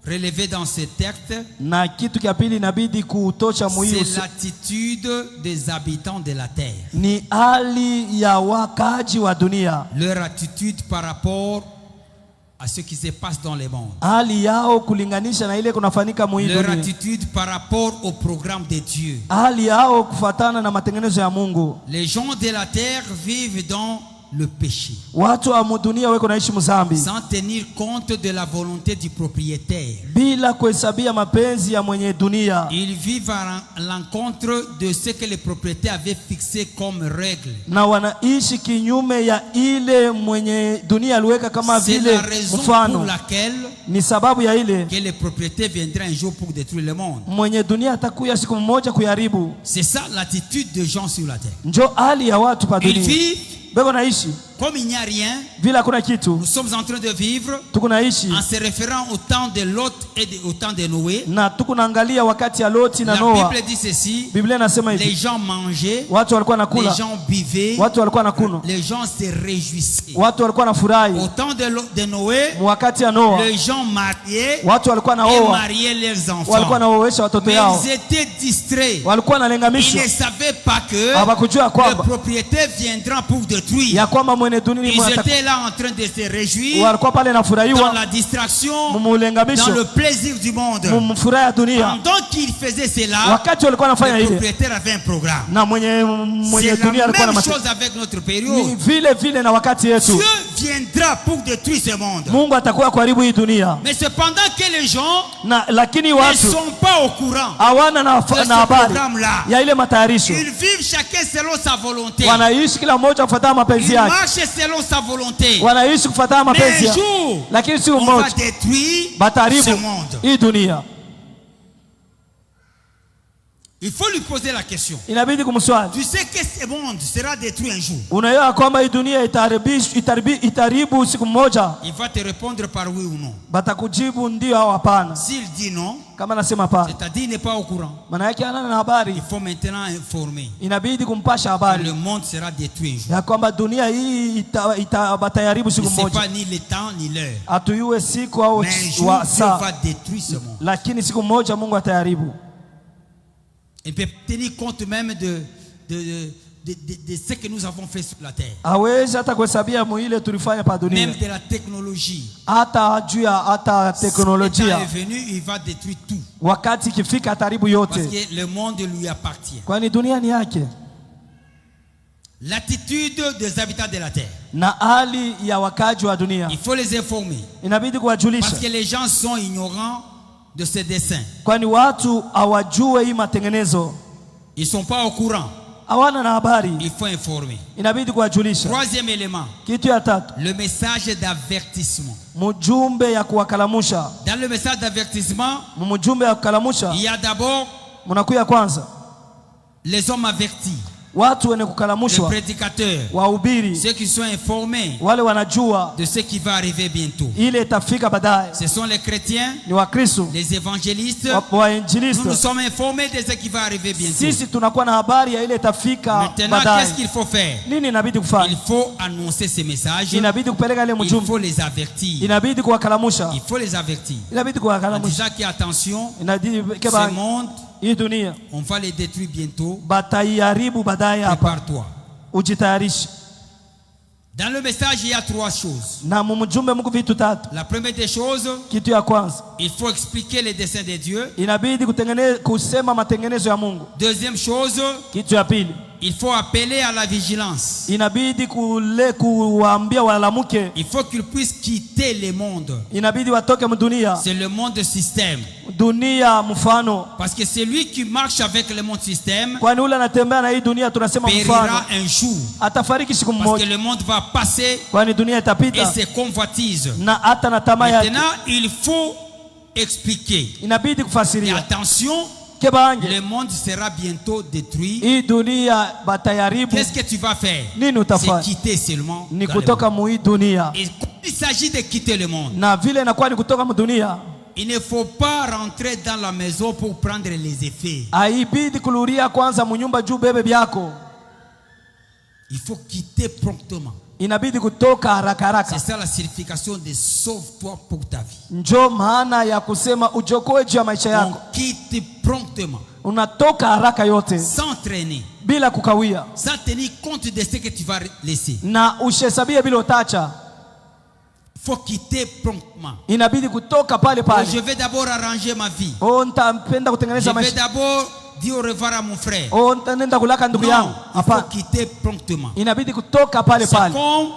relever dans ce texte, na kitu kia pili inabidi kutosha muhimu c'est l'attitude des habitants de la terre. ni hali ya wakaji wa dunia, Leur attitude par rapport à ce qui se passe dans le monde. hali yao kulinganisha na ile kunafanyika muhii Leur dunia, attitude par rapport au programme de Dieu. hali yao kufatana na matengenezo ya Mungu. Les gens de la terre vivent dans le péché, Watu wa dunia weko naishi mzambi sans tenir compte de la volonté du propriétaire. bila kuhesabia mapenzi ya mwenye dunia, Ils vivent à l'encontre de ce que le propriétaire avait fixé comme règle. na wanaishi kinyume ya ile mwenye dunia aliweka kama C'est vile la raison pour mfano. laquelle Ni sababu ya ile que le propriétaire viendra un jour pour détruire le monde. mwenye dunia atakuya siku mmoja kuyaribu. C'est ça l'attitude des gens sur la terre. Njo hali ya watu pa Ils dunia, vivent beko naishi comme il n'y a rien. vile hakuna kitu. Nous sommes en train de vivre Tuko naishi en se référant au temps de Lot et au temps de Noé. na tuko naangalia wakati ya Loti na La Noa. Bible dit ceci: Biblia inasema les hivi, gens mangeaient, watu walikuwa les nakula, gens buvaient, watu walikuwa nakunywa, les gens se réjouissaient. watu walikuwa Au nafurahi. temps de Noé, Wakati ya Noa les gens mariaient watu walikuwa et naoa, mariaient leurs walikuwa enfants. naoesha watoto Mais yao, ils étaient distraits. walikuwa Ils nalengamishwa, ne savaient pas que hawakujua le kwamba propriétaire viendra pour détruire. ya kwamba mwenye dunia Ils étaient là en train de se réjouir walikuwa pale dans nafurahiwa la distraction, dans mumulengamisho, le plaisir du monde. mumfuraha ya dunia. Pendant qu'ils faisaient cela, Wakati walikuwa nafanya le ile, propriétaire avait un programme. na mwenye C'est dunia la alikuwa na même mate. chose avec notre Ni période. vile vile na wakati yetu, Dieu viendra pour détruire ce monde. Mungu atakuwa kuharibu hii dunia, Mais cependant que les gens lakini ne watu sont pas au courant hawana na de ce habari programme-là. ya ile matayarisho. Ils vivent chacun selon sa volonté. Wanaishi kila mmoja kufuatana mapenzi Ils yake, marchent selon sa volonté. wanaishi kufuatana Mais mapenzi un yake, jour, lakini siku on va moja détruire ce bataharibu monde. hii dunia. Il faut lui poser la question. Inabidi kumswali, Tu sais que ce monde sera détruit un jour. unajua kwamba hii dunia itaharibu siku moja? Il va te répondre par oui ou non. Batakujibu ndio au hapana. S'il dit non, Kama nasema hapana, c'est-à-dire il n'est pas au courant. maana yake hana na habari. Il faut maintenant informer. Inabidi kumpasha Le habari monde sera détruit un jour. ya kwamba dunia hii bataharibu Il siku ne sait moja. pas ni le temps ni l'heure. Hatuyue siku au Mais un jour, wa Dieu saa, va détruire ce monde. lakini siku moja Mungu ataharibu. Il peut tenir compte même de ce que nous avons fait sur la terre. Hawezi hata kuhesabia muile tulifanya pa dunia, Même de la technologie. hata juu ya hata Si le temps teknolojia. est venu, il va détruire tout. Wakati ikifika ataharibu Parce yote, que le monde lui appartient. kwani dunia ni yake. L'attitude des habitants de la terre. Na hali ya wakaji wa dunia Il faut les informer. inabidi Parce kuwajulisha, que les gens sont ignorants de ces dessins. kwani watu hawajue hii matengenezo, Ils ne sont pas au courant. hawana na habari. Il faut informer. Inabidi kuwajulisha. Troisième élément, Kitu ya tatu, le message d'avertissement. mjumbe ya kuwakalamusha. Dans le message d'avertissement, Mjumbe ya kukalamusha il y a d'abord mnakuya kwanza les hommes avertis, watu wenye les kukalamushwa, prédicateurs, wahubiri, ceux qui sont informés wale wanajua de ce qui va arriver bientôt. ile itafika baadaye. Ce sont les chrétiens, Ni Wakristo, les évangélistes. wainjilisti. Nous sommes informés de ce qui va arriver bientôt. Sisi tunakuwa na habari ya ile itafika Maintenant, qu'est-ce baadaye. qu'il faut faire? Nini inabidi Il kufanya? faut annoncer ces messages. Inabidi kupeleka ile Il mjumbe, faut les avertir. inabidi kuwakalamusha, Il faut les avertir. inabidi En kuwakalamusha, disant qu'attention, inabidi ce keba monde, hii dunia on va les détruire bientôt. bataiharibu baadaye. Hapa Prépare-toi. ujitayarishe. Dans le message, il y a 3 choses. Na mumjumbe Mungu vitu tatu. La première des choses, Kitu ya kwanza il faut expliquer les desseins de Dieu. inabidi kusema matengenezo ya Mungu. Deuxième chose, Kitu ya pili il faut appeler à la vigilance. inabidi kuwaambia walamuke, Il faut qu'ils puissent quitter le monde. inabidi watoke mdunia, C'est le monde système. dunia mfano, Parce que celui qui marche avec le monde système kwani ule anatembea na hii dunia tunasema mfano, périra un jour. atafariki siku Parce que moja, le monde va passer kwani dunia et itapita ses convoitises. na hata na tamaa yake. Maintenant, il faut expliquer. Inabidi Et kufasiria attention, kebange, le monde sera bientôt détruit. hii dunia batayaribu. Qu'est-ce que tu vas faire? Nini utafanya? C'est quitter seulement. Ni dans le kutoka monde. mu hii dunia, Et quand il s'agit de quitter le monde, na vile inakuwa ni kutoka mu dunia, il ne faut pas rentrer dans la maison pour prendre les effets. haibidi kuluria kwanza munyumba juu bebe byako, Il faut quitter promptement. inabidi kutoka haraka C'est haraka. ça la signification de sauve-toi pour ta vie. Njo maana ya kusema ujokoe juu ya maisha On yako, quitte promptement, unatoka haraka yote sans traîner, bila kukawia, sans tenir compte de ce que tu vas laisser. na ushesabie bila utacha. Il faut quitter promptement. Inabidi kutoka pale Oh, pale. je vais d'abord arranger ma vie. Oh, nitapenda Je kutengeneza vais maisha. d'abord dire au revoir à mon frère. Oh, nitaenda kulaka ndugu yangu. Non, il Hapana, faut quitter promptement. inabidi kutoka pale C'est pale. comme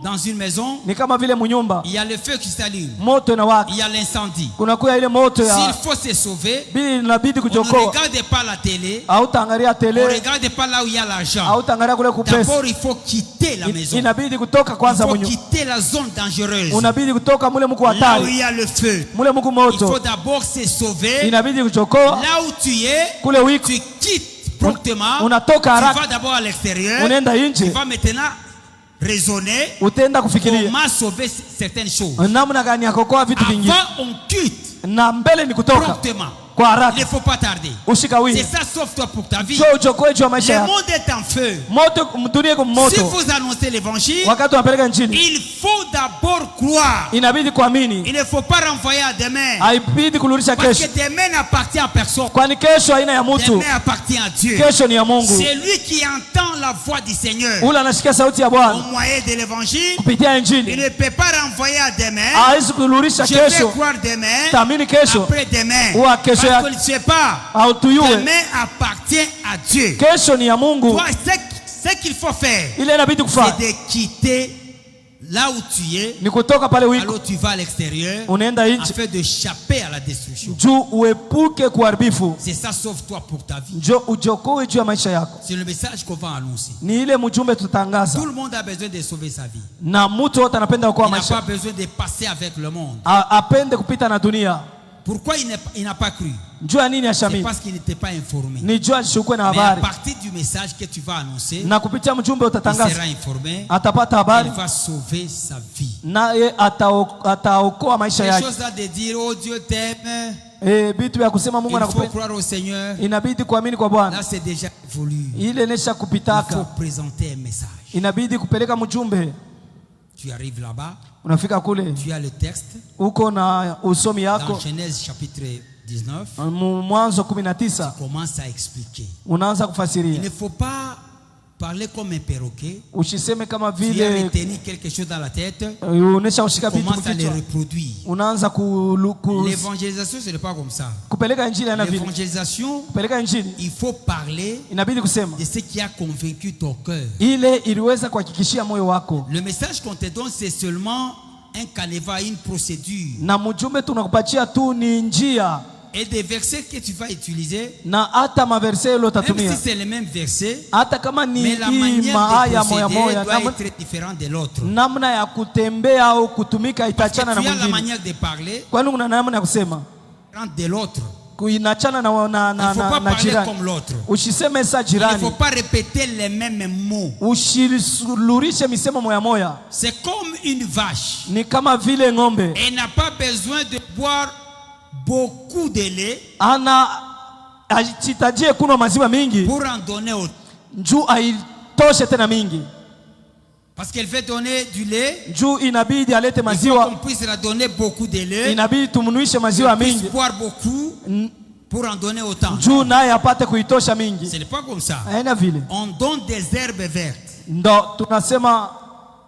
dans une maison, Ni kama vile munyumba il y a le feu qui s'allume, moto na waka, il y a l'incendie. kuna kuya ile moto S'il ya faut se sauver, bili, inabidi on ne kujokoa. regarde pas la télé, Hautaangalia on ne tele, regarde pas là où il y a l'argent. hautaangalia kule kupesa. D'abord, il faut quitter la maison. Inabidi kutoka Il kwanza faut munyumba, quitter la zone dangereuse. unabidi kutoka mule muku Là où il hatari, y a le feu, mule muku il faut moto, d'abord se sauver. inabidi kujokoa Là où tu es, kule wiko, tu quittes promptement. unatoka Tu haraka, vas d'abord à l'extérieur. unaenda Tu nje, vas maintenant raisonner utaenda kufikiria comment sauver certaines choses. namna gani ya kuokoa vitu vingine, Avant, on quitte na mbele ni kutoka promptement. kwa Il haraka, ne faut pas tarder. C'est ushikawie. ça, sauve-toi pour ta vie. Jo ujokoe juu ya maisha Le yako. monde est en feu. Moto dunia iko Si moto, vous annoncez l'évangile, wakati unapeleka nchini il faut d'abord croire. inabidi kuamini, Il ne faut pas renvoyer à demain. haibidi kulurusha Parce kesho, que demain n'appartient à personne. kwani kesho haina ya mtu, Demain appartient à Dieu. kesho ni ya Mungu. C'est lui qui entend la voix du Seigneur Ule anasikia sauti ya au Bwana moyen de l'évangile. kupitia Il Injili, ne peut pas renvoyer à demain. hawezi kulurusha Je vais kesho, croire demain, taamini kesho, après demain. Ou à kesho Parce ya- qu'on ne sait pas. hautuyue Demain appartient à Dieu. kesho ni ya Mungu. Toi, ce qu'il faut faire, Ile inabidi c'est kufanya de quitter là où tu es. ni kutoka pale wiko, Alors tu vas à l'extérieur unaenda nje afin d'échapper à la destruction. juu uepuke kuharibifu, C'est ça, sauve-toi pour ta vie. njo ujokoe juu ya maisha yako. C'est le message qu'on va annoncer. Ni ile mjumbe tutangaza, Tout le monde a besoin de sauver sa vie. na mtu wote anapenda kuokoa Il n'a pas maisha, besoin de passer avec le monde. apende kupita na dunia. Pourquoi il n'a pas cru? Njua nini C'est ashamini? parce qu'il n'était pas informé. Ni jua shukwe na Mais à habari, partir du message que tu vas annoncer, na kupitia mjumbe il utatangaza, sera informé. atapata Il habari, va sauver sa vie. naye ataokoa maisha Les yake. choses là de dire, oh Dieu t'aime, Vitu vya kusema Mungu il faut anakupenda, croire au Seigneur. inabidi kuamini kwa Bwana. Là, c'est déjà évolué. Ile nesha Il faut kupitaka, présenter un message. inabidi kupeleka mjumbe. Tu arrives là-bas, Unafika kule tu as le texte uko na usomi dans yako, Genèse chapitre 19. Mwanzo 19 Commence à expliquer. unaanza Il kufasiria, ne faut pas parler comme un perroquet. usiseme kama Tu as vile retenu quelque chose dans la tête, unesha ushika vitu commence à le mkichwa, reproduire. unaanza L'évangélisation, ce n'est pas comme ça. kupeleka injili ana vile L'évangélisation, kupeleka injili, il faut parler inabidi kusema de ce qui a convaincu ton cœur. ile iliweza kuhakikishia moyo wako, Le message qu'on te donne, c'est seulement un canevas, une procédure. na mjumbe tunakupatia tu ni njia, Et des versets que tu vas utiliser, na hata maverse ile même utatumia, si c'est les mêmes versets, hata kama ni mais la hii manière maaya de moya procéder moya, doit être différente de l'autre. namna ya kutembea au kutumika Parce que itachana na tu as la mwingine, manière de parler kwani kuna namna ya kusema différente de l'autre. kuinachana na Il ne faut pas parler jirani. comme l'autre. Usiseme sa Il ne jirani. faut pas répéter les mêmes mots. Usilurishe misemo moya moya. C'est comme une vache. Ni kama vile ng'ombe. Elle n'a pas besoin de boire beaucoup de lait Achitajie kunywa maziwa mingi pour en donner autant. njuu aitoshe tena mingi. Parce qu'elle veut donner du lait. Njuu inabidi alete Il faut maziwa. qu'on puisse la donner beaucoup de lait. Inabidi tumunuishe maziwa On puisse mingi boire beaucoup pour en donner autant. njuu naye apate kuitosha mingi. Ce n'est pas comme ça. Haina vile. On donne des herbes vertes. Ndo tunasema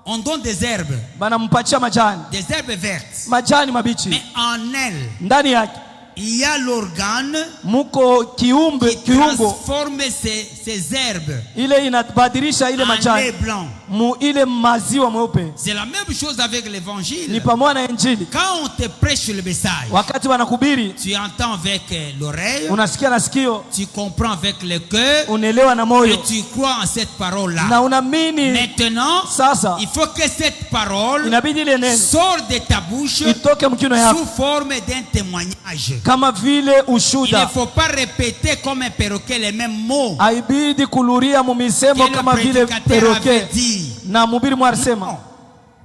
On donne des herbes. banampatia majani. Des herbes vertes. Majani mabichi. Mais en elle, Ndani yake il y a l'organe muko kiumbe qui kiungo transforme ces herbes ile inabadilisha ile en lait majani blanc. mu ile maziwa mweupe. C'est la même chose avec Ni l'évangile. pamoja na Injili. Quand on te prêche le message, Wakati wanakubiri tu entends avec l'oreille, unasikia na sikio, tu comprends avec le cœur unaelewa na et moyo tu crois en cette parole-là. na unaamini. Maintenant, Sasa il faut que cette parole inabidi ile neno sorte de ta bouche itoke mkino yako sous forme d'un témoignage. kama vile Il ne ushuda. faut pas répéter comme un perroquet les mêmes mots Haibidi kuluria mu misemo que le kama vile prédicateur avait peroke dit. na mhubiri mwarisema. Non.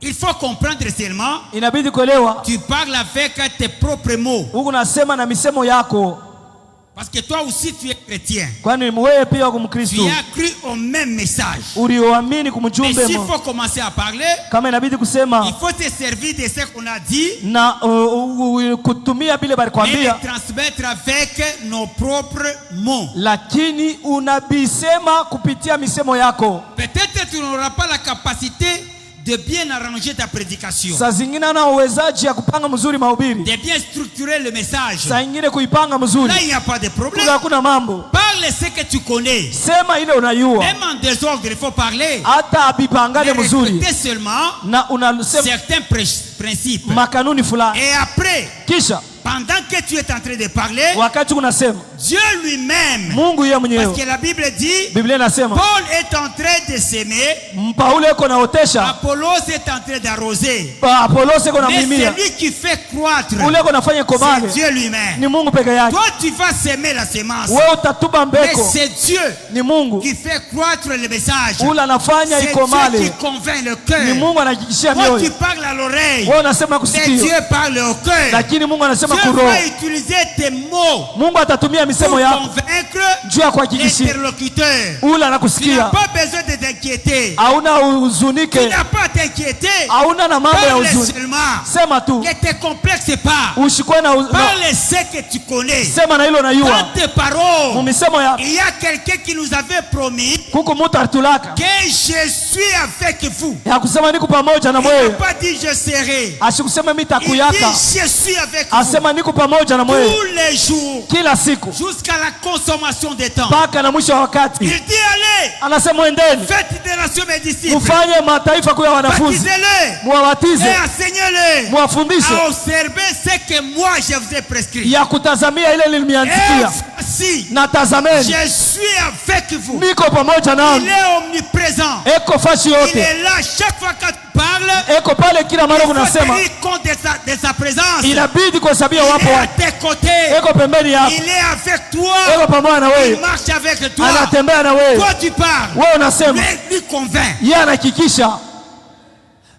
Il faut comprendre seulement, Inabidi kuelewa tu parles avec tes propres mots. huku nasema na misemo yako, Parce que toi aussi tu es chrétien. kwani wewe pia uko Tu Mkristo as cru au même message. ulioamini Mais kumjumbe s'il mo. faut commencer à parler, Kama inabidi il kusema faut te servir de ce qu'on a dit na kutumia bile et balikwambia, le transmettre avec nos propres mots. lakini unabisema kupitia misemo yako. Peut-être tu n'auras pas la capacité de bien arranger ta prédication, Saa zingine na uwezaji ya kupanga mzuri mahubiri, de bien structurer le message. saa ingine kuipanga mzuri. Là, il n'y a pas de problème. Hakuna mambo, Parle ce que tu connais. sema ile unayua, Même en désordre, il faut parler. hata abipangane Mais mzuri respecter seulement na unasema certains principes. makanuni fulani. Et après, Kisha pendant que tu es en train de parler, wakati unasema Dieu lui-même, Mungu yeye parce mwenyewe, que la Bible dit, Biblia inasema Paul est en train de s'aimer, Paulo yuko naotesha, Apollos est en train d'arroser. Apolosi yuko Mais namimia, celui qui fait croître, ule yuko nafanya c'est komale Dieu lui-même. ni Mungu peke yake. Toi, tu vas s'aimer la sémence, Wewe utatuba mais mbeko, c'est Dieu ni Mungu qui fait croître le message. ule anafanya C'est Dieu qui ikomale, convainc le ni cœur. Mungu anahakikishia Toi, tu mioyo. parles à l'oreille, Wewe unasema mais kusikio, Dieu parle au cœur. lakini Mungu anasema Dieu kuroho. va utiliser tes mots Mungu atatumia pour misemo yako convaincre juu ya kuhakikishia l'interlocuteur. ule Tu n'as anakusikia. pas besoin de t'inquiéter. Hauna Tu huzunike, n'as pas à t'inquiéter. hauna na mambo ya Parle huzuni. seulement. Sema tu, Ne te complexe pas. ushikwe na Parle ce que tu connais. sema na hilo Dans nayua tes mu paroles, misemo yako. il y a quelqu'un qui nous avait promis Kuku mutu alitulaka que je suis avec vous. ya kusema niko pamoja na Il n'a mwewe, pas dit je serai. asikusema mimi Il dit takuyaka, je suis avec vous asema niko pamoja na mwewe tous les jours kila siku jusqu'à la consommation des temps. mpaka na mwisho wa wakati. Il dit allez, Anasema endeni faites des nations mes disciples, mufanye mataifa kuwa wanafunzi, baptisez-les muwabatize, et enseignez-les muwafundishe à observer ce que moi je vous ai prescrit. ya kutazamia ile Et nilimiandikia, voici, na tazameni je suis avec vous. niko pamoja Il nami, est omniprésent. eko fashi Il yote, est là chaque fois que tu parles. eko pale kila mara Il faut kunasema, tenir compte de sa présence. inabidi kuhesabia Il wapo est à wake, tes côtés. eko pembeni yako, Il est avec toi. eko pamoja na Il wewe, marche avec toi. anatembea na wewe, Toi tu parles. wewe unasema, Mais lui convainc. yeye anahakikisha.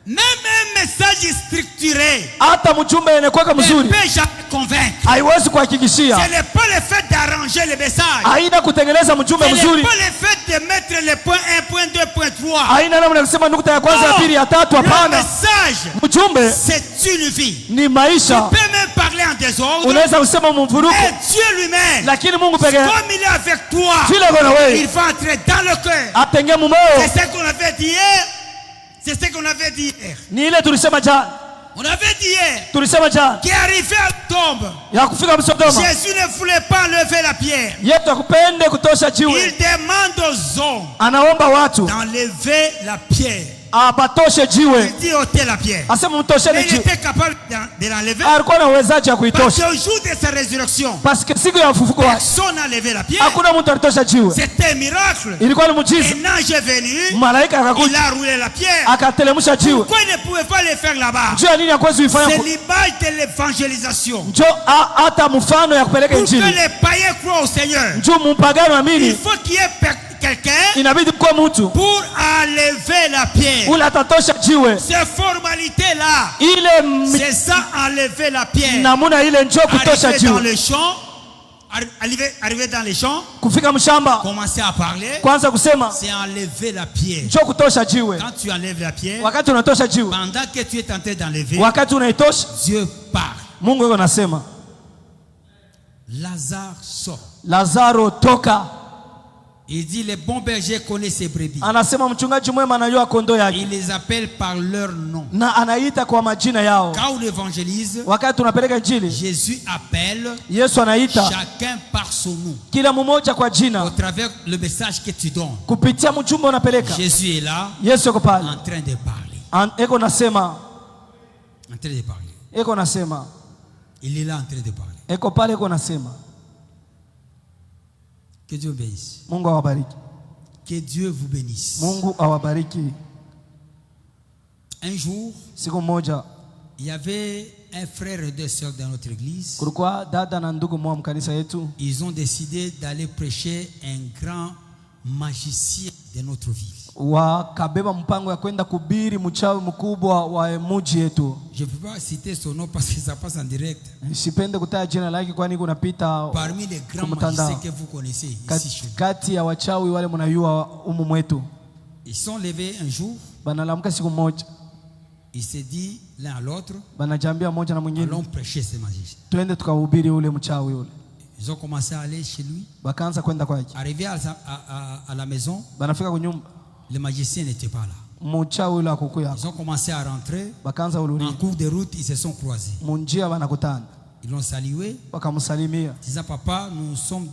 Même un message structuré Hata mjumbe anakuwa ne mzuri peut jamais convaincre. haiwezi kuhakikishia, Ce n'est pas le fait d'arranger le message. haina kutengeneza mjumbe Ce n'est mzuri, pas le fait de mettre les points 1, point 2, point 3. haina namna ya kusema nukta ya kwanza, ya pili, ya tatu. Le Hapana, message, mjumbe c'est une vie. ni Tu maisha. peux même parler en désordre. Unaweza kusema mvuruko, Et Dieu lui-même, lakini Mungu peke yake comme il est avec toi, vile kona il wewe va entrer dans le cœur. atenge C'est mumoyo. ce qu'on avait dit hier. C'est ce qu'on avait dit hier. Ni ile tulisema jana, On avait dit hier tulisema jana qui arrivait à la tombe. ya kufika Sodoma. Jésus ne voulait pas lever la pierre. Yesu akupende kutosha Il jiwe, demande aux hommes anaomba watu d'enlever la pierre. abatoshe jiwe. Il dit ôtez la pierre. Asema Mais mtosheni il jiwe. était capable de l'enlever. Alikuwa na uwezaji wa Parce kuitosha. qu'au jour de sa résurrection, Parce que siku ya ufufuko wake personne n'a levé la pierre. hakuna mtu alitosha jiwe. C'était un miracle. Ilikuwa ni muujiza. Un ange est venu, Malaika il akakuja a roulé la pierre. akatelemsha jiwe. Pourquoi il ne pouvait pas le faire là-bas? Juu ya nini hakuwezi C'est kuifanya? l'image de l'évangélisation. Njoo hata mfano ya kupeleka Pour que injili. les païens croient au Seigneur, Njoo mpagano il amini, faut qu'il y ait quelqu'un inabidi kwa mtu pour enlever la pierre. ule atatosha jiwe. Ces formalités-là, Ile c'est ça, enlever la pierre. namuna ile njoo kutosha Arriver dans jiwe. le champ, arriver dans les champs, Kufika mshamba commencer à parler, kwanza kusema c'est enlever la pierre. njoo kutosha jiwe. Quand tu enlèves la pierre, Wakati unatosha jiwe, pendant que tu es en train d'enlever, wakati unaitosha, Dieu parle. Mungu yuko anasema, Lazare sort. Lazaro toka. Il dit les bons bergers connaissent ses brebis. Anasema mchungaji mwema anajua kondoo yake Il les appelle par leur nom. na anaita kwa majina yao. Quand on évangélise, Wakati tunapeleka injili, Jésus appelle Yesu anaita chacun par son nom. kila mmoja kwa Au jina travers le message que tu donnes, kupitia mjumbe unapeleka. Jésus est là Yesu yuko pale, en train de parler. eko nasema, En train de parler. eko nasema, Il est là en train de parler. eko pale, eko nasema. Que Dieu bénisse. Mungu awabariki. Que Dieu vous bénisse. Mungu awabariki. Un jour, Siku moja il y avait un frère et deux sœurs dans notre église. kulikuwa dada na ndugu mwa mkanisa yetu, Ils ont décidé d'aller prêcher un grand magicien de notre ville. wakabeba mpango ya kwenda kubiri mchawi mkubwa wa muji yetu. Je ne peux pas citer son nom parce que ça passe en direct. Sipende kutaja jina lake kwani kunapita Parmi les grands kumtandao. magiciens que vous connaissez ici chez nous. Kati ya wachawi wale mnayua umu mwetu. Ils sont levés un jour. Banalamka siku moja, Ils se disent l'un à l'autre, banajambia moja na mwingine, allons prêcher ce magicien. twende tukahubiri ule mchawi ule. Ils ont commencé à aller chez lui. Bakaanza kwenda kwake. Arrivé à la maison, Banafika kunyumba, le magicien n'était pas là. mchawi ule akukuya. Ils ont commencé à rentrer. Bakaanza En uluri. cours de route, ils se sont croisés. Munjia banakutana. Ils l'ont salué, Wakamsalimia. disant, papa, nous sommes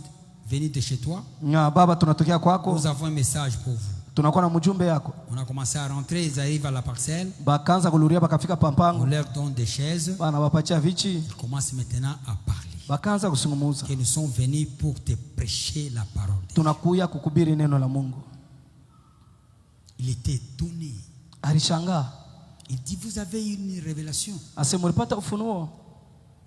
venus de chez toi. Nga baba, tunatokea kwako, Nous avons un message pour vous. tunakuwa na mjumbe yako. On a commencé à rentrer, ils arrivent à la parcelle. Bakaanza kuluria, bakafika On pampango, leur donne des chaises. bana wapatia vichi, Ils commencent maintenant à parler. bakaanza kusungumuza. Que nous sommes venus pour te prêcher la parole de Dieu. Tunakuya kukubiri neno la Mungu. Il était étonné. Alishangaa, Il dit, vous avez une révélation? asema ulipata ufunuo?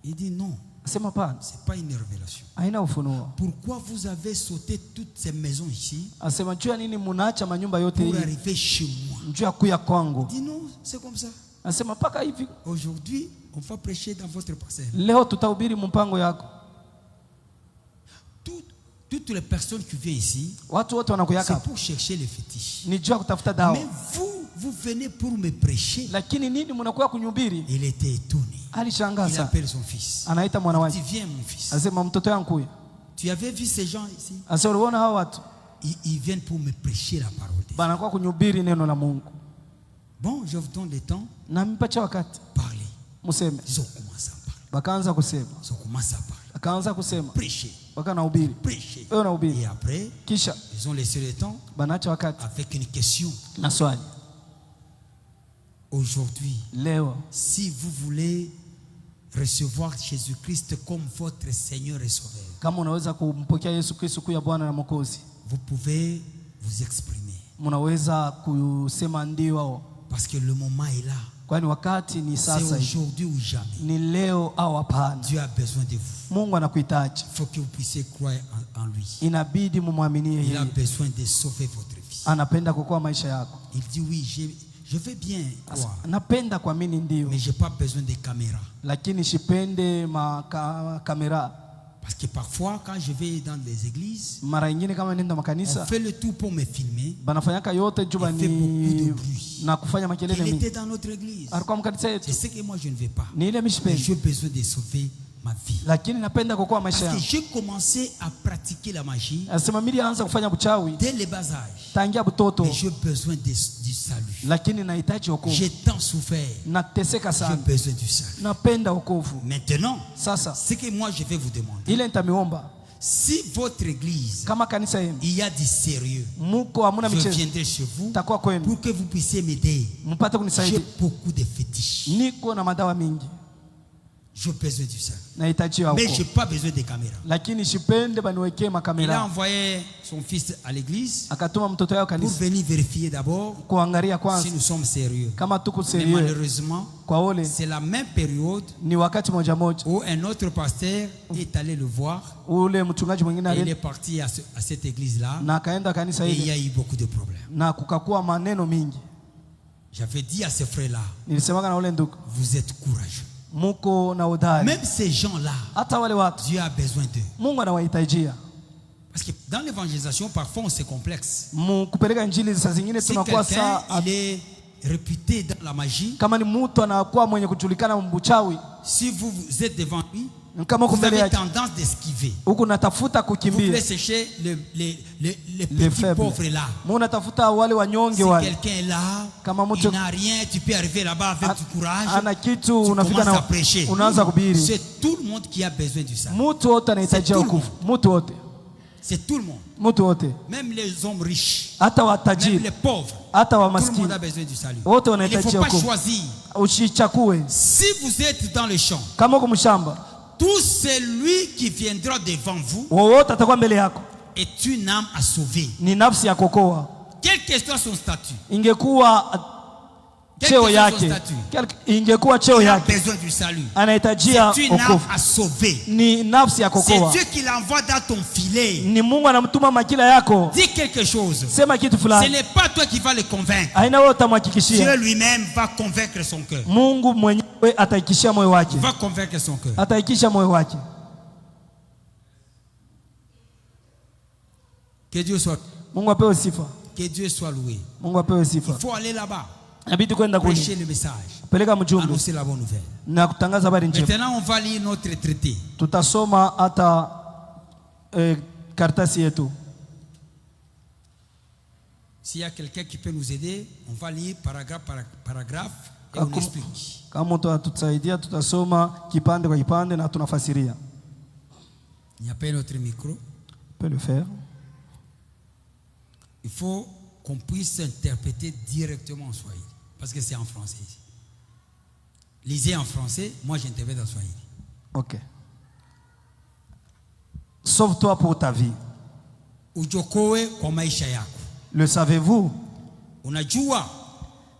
Il dit, non, Asema pana, ce n'est pas une révélation. haina ufunuo. Pourquoi vous avez sauté toutes ces maisons ici Asema juu ya nini munaacha manyumba yote pour hii arriver chez moi? juu ya kuya kwangu? Il dit, non, c'est comme ça. Asema paka hivi Aujourd'hui, on va prêcher dans votre parcelle. leo tutahubiri mpango yako. Toutes les personnes qui viennent ici, Watu wote wanakuyaka c'est hapa pour chercher les fétiches. ni juu ya kutafuta dawa, Mais vous venez pour me prêcher. lakini nini mnakuya kunyubiri? Il était étonné. Alishangaa Il sana, appelle son fils. anaita mwana Il dit, wake, viens mon fils. asema mtoto yangu kuya. Tu avais vu ces gens ici? Asema uliona hao watu Ils viennent pour me prêcher la parole de Dieu. banakuwa kunyubiri neno la Mungu. Bon, je vous donne le temps. Na mpacha wakati Parlez. museme. Ils ont commencé à parler. Bakaanza kusema, Ils ont commencé à parler. bakaanza kusema, Prêcher. baka nahubiri, Prêcher. wewe unahubiri, Et après, kisha ils ont laissé le temps banacha wakati avec une question. na swali. Aujourd'hui, Leo si vous voulez recevoir Jésus-Christ comme votre Seigneur et Sauveur, kama unaweza kumpokea Yesu Kristo kuwa Bwana na Mwokozi, vous pouvez vous exprimer. mnaweza kusema ndio, Parce que le moment est là. kwani wakati ni C'est sasa hivi, aujourd'hui ou jamais. ni leo au hapana. Dieu a besoin de vous. Mungu anakuhitaji, Il faut que vous puissiez croire en lui. inabidi mumwaminie Il a yeye. besoin de sauver votre vie. Anapenda kuokoa maisha yako. Il dit oui, je veux bien croire, Napenda kuamini ndio, mais je n'ai pas besoin de caméras. lakini sipende kamera. Parce que parfois, quand je vais dans les églises, Mara nyingine kama nenda on makanisa fait le tout pour me filmer. banafanyaka yote juba Il fait beaucoup de ni bruit. na kufanya makelele Il mingi. était dans notre église. Alikuwa mkanisa yetu, C'est ce que moi je ne veux pas. ni ile Mais mishipendi, j'ai besoin de sauver ma vie. lakini napenda kuokoa maisha Parce que yangu. j'ai commencé à pratiquer la magie Asema mimi nilianza kufanya uchawi dès le bas âge. tangia butoto, Mais j'ai besoin du salut. lakini nahitaji wokovu. J'ai tant souffert. Nateseka J'ai sana, besoin du salut. napenda wokovu. Maintenant, Sasa ce que moi je vais vous demander, ile nitamiomba, si votre église, kama kanisa yenu il y a du sérieux, muko hamuna je michezo, viendrai chez vous takuwa kwenu pour que vous puissiez m'aider. mpate J'ai kunisaidia. beaucoup de fétiches. Niko na madawa mingi, J'ai besoin du ça. nahitaji Mais huko, je n'ai pas besoin des caméras. lakini sipende baniwekee Il a makamera. envoyé son fils à l'église Akatuma mtoto yao pour kanisa venir vérifier d'abord kuangalia si kwanza nous sommes sérieux. kama tuko Mais serieux. malheureusement, Kwa ole c'est la même période ni wakati moja moja où un autre pasteur est allé le voir ule mchungaji mwingine et il est alienda parti à cette église-là na akaenda kanisa et il y ile a eu beaucoup de problèmes. na kukakuwa maneno mingi. J'avais dit à ces frères-là, Nilisemaga na ule ndugu, vous êtes courageux. muko na udhari, Même ces gens-là, hata wale watu Dieu a besoin d'eux. Mungu anawahitajia. Parce que dans l'évangélisation, parfois on se complexe. Kupeleka injili saa zingine Si tunakuwa quelqu'un saa, il est réputé dans la magie, kama ni mtu anakuwa mwenye kujulikana mbuchawi, si vous êtes devant lui, kama uko vous mbele avez yake tendance d'esquiver. huku natafuta Vous voulez kukimbia chercher les les petits faibles, pauvres là. Mungu natafuta wale wanyonge Si wale. quelqu'un est là, Kama mtu il n'a rien, tu peux arriver là-bas avec du courage. ana kitu, Tu unafika commences à na prêcher. unaanza kuhubiri. C'est tout le monde qui a besoin de ça. Mtu wote anahitajia C'est tout le wokovu, mtu wote, C'est tout le monde. mtu wote, Même les hommes riches, hata même watajiri, les pauvres. hata wa Tout le monde maskini, a besoin du salut. wote Il ne wanahitaji faut pas wokovu. choisir. Usichakue Si vous êtes dans le champ, kama uko mshamba, tout celui qui viendra devant vous wowote atakuwa mbele yako est une âme à sauver. ni nafsi ya kokoa. Quel que soit son statut, Ingekuwa quel cheo que soit son yake, statut, ingekuwa cheo il a yake, besoin du salut. anahitajia C'est une âme wokovu, à sauver. ni nafsi ya C'est kokoa. Dieu qui l'envoie dans ton filet. Ni Mungu anamtuma makila yako, Dis quelque chose. sema kitu Ce fulani, n'est pas toi qui vas le convaincre. aina wewe Dieu utamhakikishia. lui-même va convaincre son cœur. Mungu mwenyewe ataikishia moyo wake, Il va convaincre son cœur. ataikisha moyo wake. Que Dieu soit, Mungu apewe sifa, que Dieu soit loué. Mungu apewe Il sifa. faut aller là-bas, Inabidi kwenda kule prêcher le message, peleka mjumbe annoncer la bonne nouvelle. na kutangaza habari njema. Maintenant, on va lire notre traité. Tutasoma hata karatasi yetu. S'il y a quelqu'un qui peut nous aider, on va lire paragraphe par paragraphe et on explique. Kama mtu atutasaidia, tutasoma kipande kwa kipande na tunafasiria. Il n'y a pas notre micro. On peut le faire. Il faut qu'on puisse interpréter directement en Swahili. Parce que c'est en français ici. Lisez en français, moi j'interprète en Swahili. Ok. Sauve-toi pour ta vie. Ujokoe kwa maisha yako. Le savez-vous? Unajua,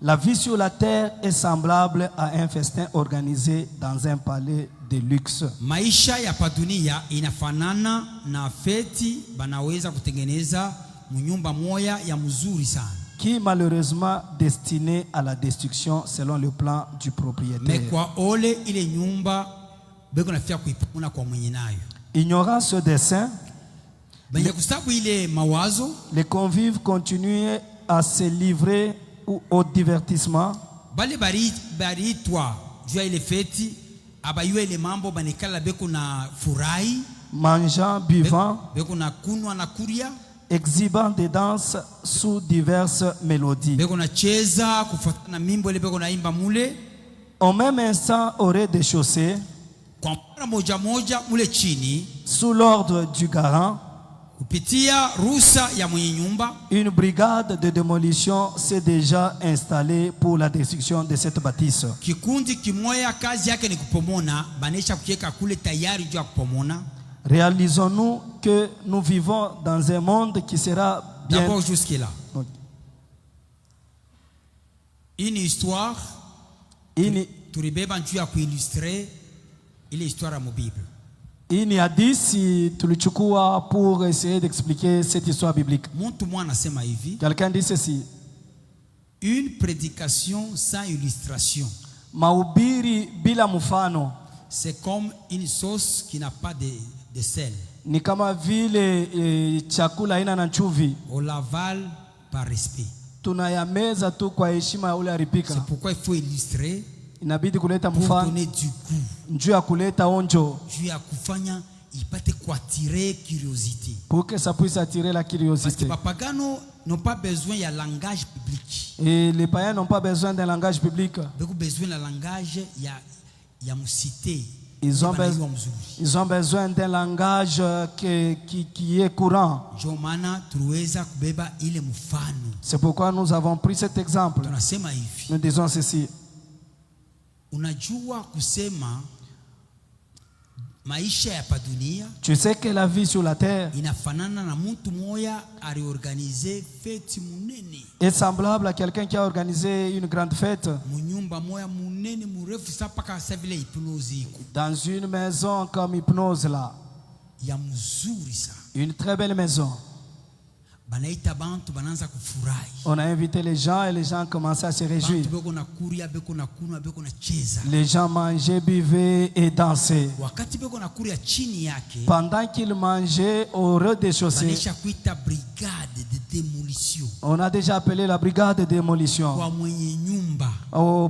La vie sur la terre est semblable à un festin organisé dans un palais de luxe. maisha ya padunia inafanana na feti banaweza kutengeneza munyumba moya ya mzuri sana. Qui malheureusement destiné à la destruction selon le plan du Me propriétaire. kwa ole ile nyumba beko nafia kuipuna kwa mwenye nayo. Ignorant ce dessein, Banya kusabu ile mawazo, les convives continuaient à se livrer au divertissement, bale baritwa jua ile feti abayue ile mambo banikala beko na furahi, mangeant, buvant, beko na kunwa na kuria, exhibant des danses sous diverses mélodies. beko na cheza kufuatana na mimbo ile beko na imba mule. Au même instant, au rez-de-chaussée, Kwa mara moja moja mule chini, sous l'ordre du garant, kupitia ruhusa ya mwenye nyumba, une brigade de démolition s'est déjà installée pour la destruction de cette bâtisse. kikundi kimoya kazi yake ni kupomona, banesha kukieka kule tayari juu ya kupomona. Réalisons-nous que nous vivons dans un monde qui sera bien. D'abord jusque là. Ok. Une histoire tulibeba juu ya kuillustre ile histoire ya Bible. Hii ni hadithi tulichukua pour essayer d'expliquer cette histoire biblique. Mtu mwana anasema hivi, Quelqu'un dit ceci: une prédication sans illustration, mahubiri bila mfano c'est comme une sauce qui n'a pas de sel. ni kama vile chakula haina na chumvi, On l'avale par respect. tunayameza tu kwa heshima ya ule aripika. C'est pourquoi il faut illustrer Inabidi kuleta pour mfano donner du goût. njuu ya kuleta onjo, Juu ya kufanya ipate kuattirer curiosité. pour que ça puisse attirer la Parce que curiosité. les pagano n'ont pas besoin de langage public. Et les païens n'ont pas besoin d'un langage public. Ils ont besoin de langage, il y a cité. Ils ont, Banaiwa mzuri. ils ont besoin d'un langage qui est courant. Ndio maana tuliweza kubeba ile mfano. C'est pourquoi nous avons pris cet exemple. Tunasema hivi. Nous disons ceci. Unajua kusema maisha ya pa dunia Tu sais que la vie sur la terre inafanana na mtu moya aliorganize feti munene. est semblable à quelqu'un qui a organisé une grande fête Munyumba moya munene murefu sapaka savile hypnose iko. dans une maison comme Hypnose là. Ya mzuri sa. Une très belle maison. Banaita bantu bananza kufurahi. On a invité les gens et les gens commençaient à se réjouir. Bantu beko na kuria, beko na kunwa, beko na cheza. Les gens mangeaient, buvaient et dansaient. Wakati beko na kuria chini yake, Pendant qu'ils mangeaient au rez-de-chaussée, banesha kuita brigade de démolition. on a déjà appelé la brigade de démolition Kwa mwenye nyumba,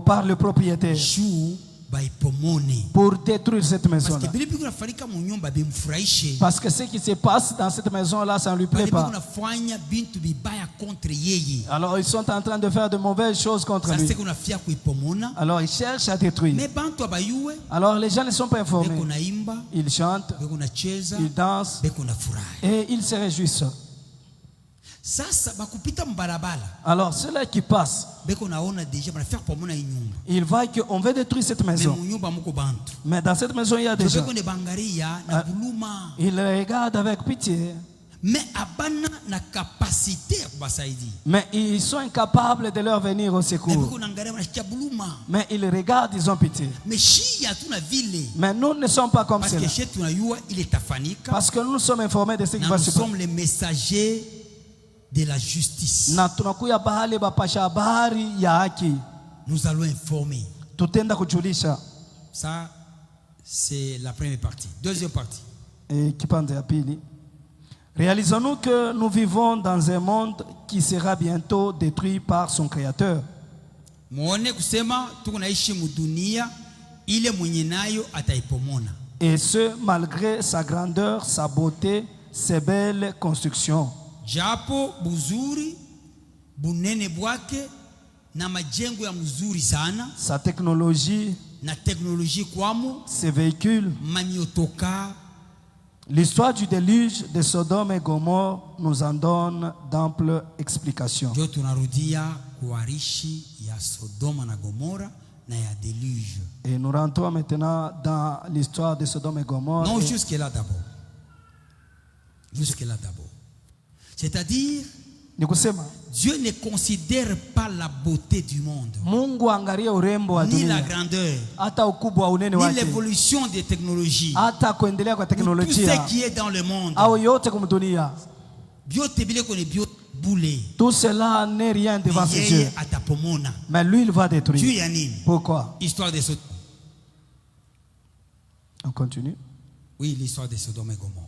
par le propriétaire juu baipomone. pour détruire cette Parce maison-là. que bili biko nafarika mu nyumba bimfurahishe. Parce que ce qui se passe dans cette maison-là, ça ne lui plaît Bali biko pas. nafanya bintu bibaya contre yeye. Alors ils sont en train de faire de mauvaises choses contre Sasa lui. siko nafia kuipomona. Alors ils cherchent à détruire. Mais bantu abayue, Alors les gens ne sont pas beko informés. naimba, Ils chantent, beko na cheza, ils dansent beko na furahi. et ils se réjouissent. Sasa bakupita mbarabara, Alors ceux-là qui passent, beko naona deja banafia kupomona hii nyumba. ils voient qu'on veut détruire cette Mais maison. mu nyumba muko bantu. Mais dans cette maison, il y a des gens. Beko ne bangaria na buluma. Ils regardent avec pitié. Mais abana na capacité ya kubasaidia. Mais ils sont incapables de leur venir au Mais secours. beko nangaria banashikia buluma. Mais ils regardent, ils ont pitié. Mais shi hatuna vile. Mais nous ne sommes pas comme Parce cela. que chez tunayua il est tafanika. Parce que nous sommes informés de ce qui Na va nous se passer. sommes les messagers de la justice. Na tunakuya bahali bapasha habari ya haki. Nous allons informer. Tutenda kujulisha. Ça, c'est la première partie. Deuxième partie. Kipande ya pili. Réalisons-nous que nous vivons dans un monde qui sera bientôt détruit par son créateur. Muone kusema tuko naishi mudunia ile mwenye nayo ataipomona. Et ce, malgré sa grandeur, sa beauté, ses belles constructions. Japo buzuri bunene bwake na majengo ya mzuri sana Sa technologie, na teknolojia kwamo ses véhicules. maniotoka. L'histoire du déluge de Sodome et Gomorrhe nous en donne d'amples explications. Ndio tunarudia kuwarishi ya Sodoma na Gomora na ya deluge. Et nous rentrons maintenant dans l'histoire de Sodome et Gomorrhe. Non, jusque là d'abord. Jusque là d'abord. C'est-à-dire, Ni kusema Dieu ne considère pas la beauté du monde, Mungu angalia urembo wa ni la dunia, grandeur, hata ukubwa wa unene ni wake, l'évolution des technologies, hata kuendelea kwa tout teknolojia ce qui est dans le monde. au yote kumdunia. Biote bile kone bio boule. Tout cela n'est rien devant ses yeux. Yeye atapomona. Mais lui, il va Dieu détruire. ya nini? Pourquoi? Histoire de Sodome. On continue. Oui, l'histoire de Sodome et Gomorrhe.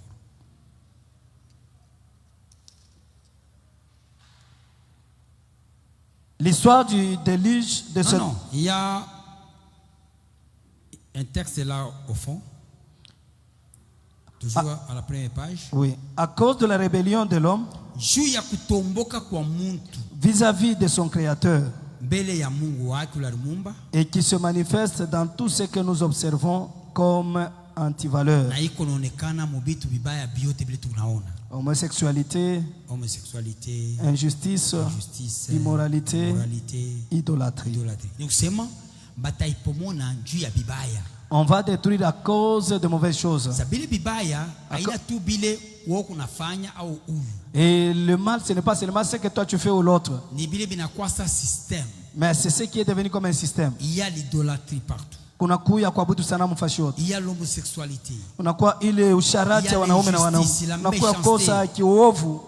L'histoire du déluge de Non, Sodome. non, il y a un texte là au fond. Toujours à la première page. Oui. À cause de la rébellion de l'homme Juu ya kutomboka kwa muntu vis-à-vis de son créateur mbele ya Mungu wake ulimumba, et qui se manifeste dans tout ce que nous observons comme antivaleurs. na iko naonekana mu bitu vibaya biote vile tunaona: Homosexualité, homosexualité, injustice, justice, immoralité, immoralité, idolâtrie. idolatrie. Ni kusema bataipomona juu ya bibaya. On va détruire à cause de mauvaises choses. Sabile bibaya haina tu bile wewe kunafanya au huyu, Et le mal, ce n'est pas seulement ce que toi tu fais ou l'autre, ni bile binakuwa sa système. mais c'est ce qui est devenu comme un système. Il y a l'idolâtrie partout. Kunakuya kuabudu sanamu fashi yote. Il y a l'homosexualité, Unakuwa ile usharati ya wanaume na wanaume. Unakuwa kosa ya kiuovu,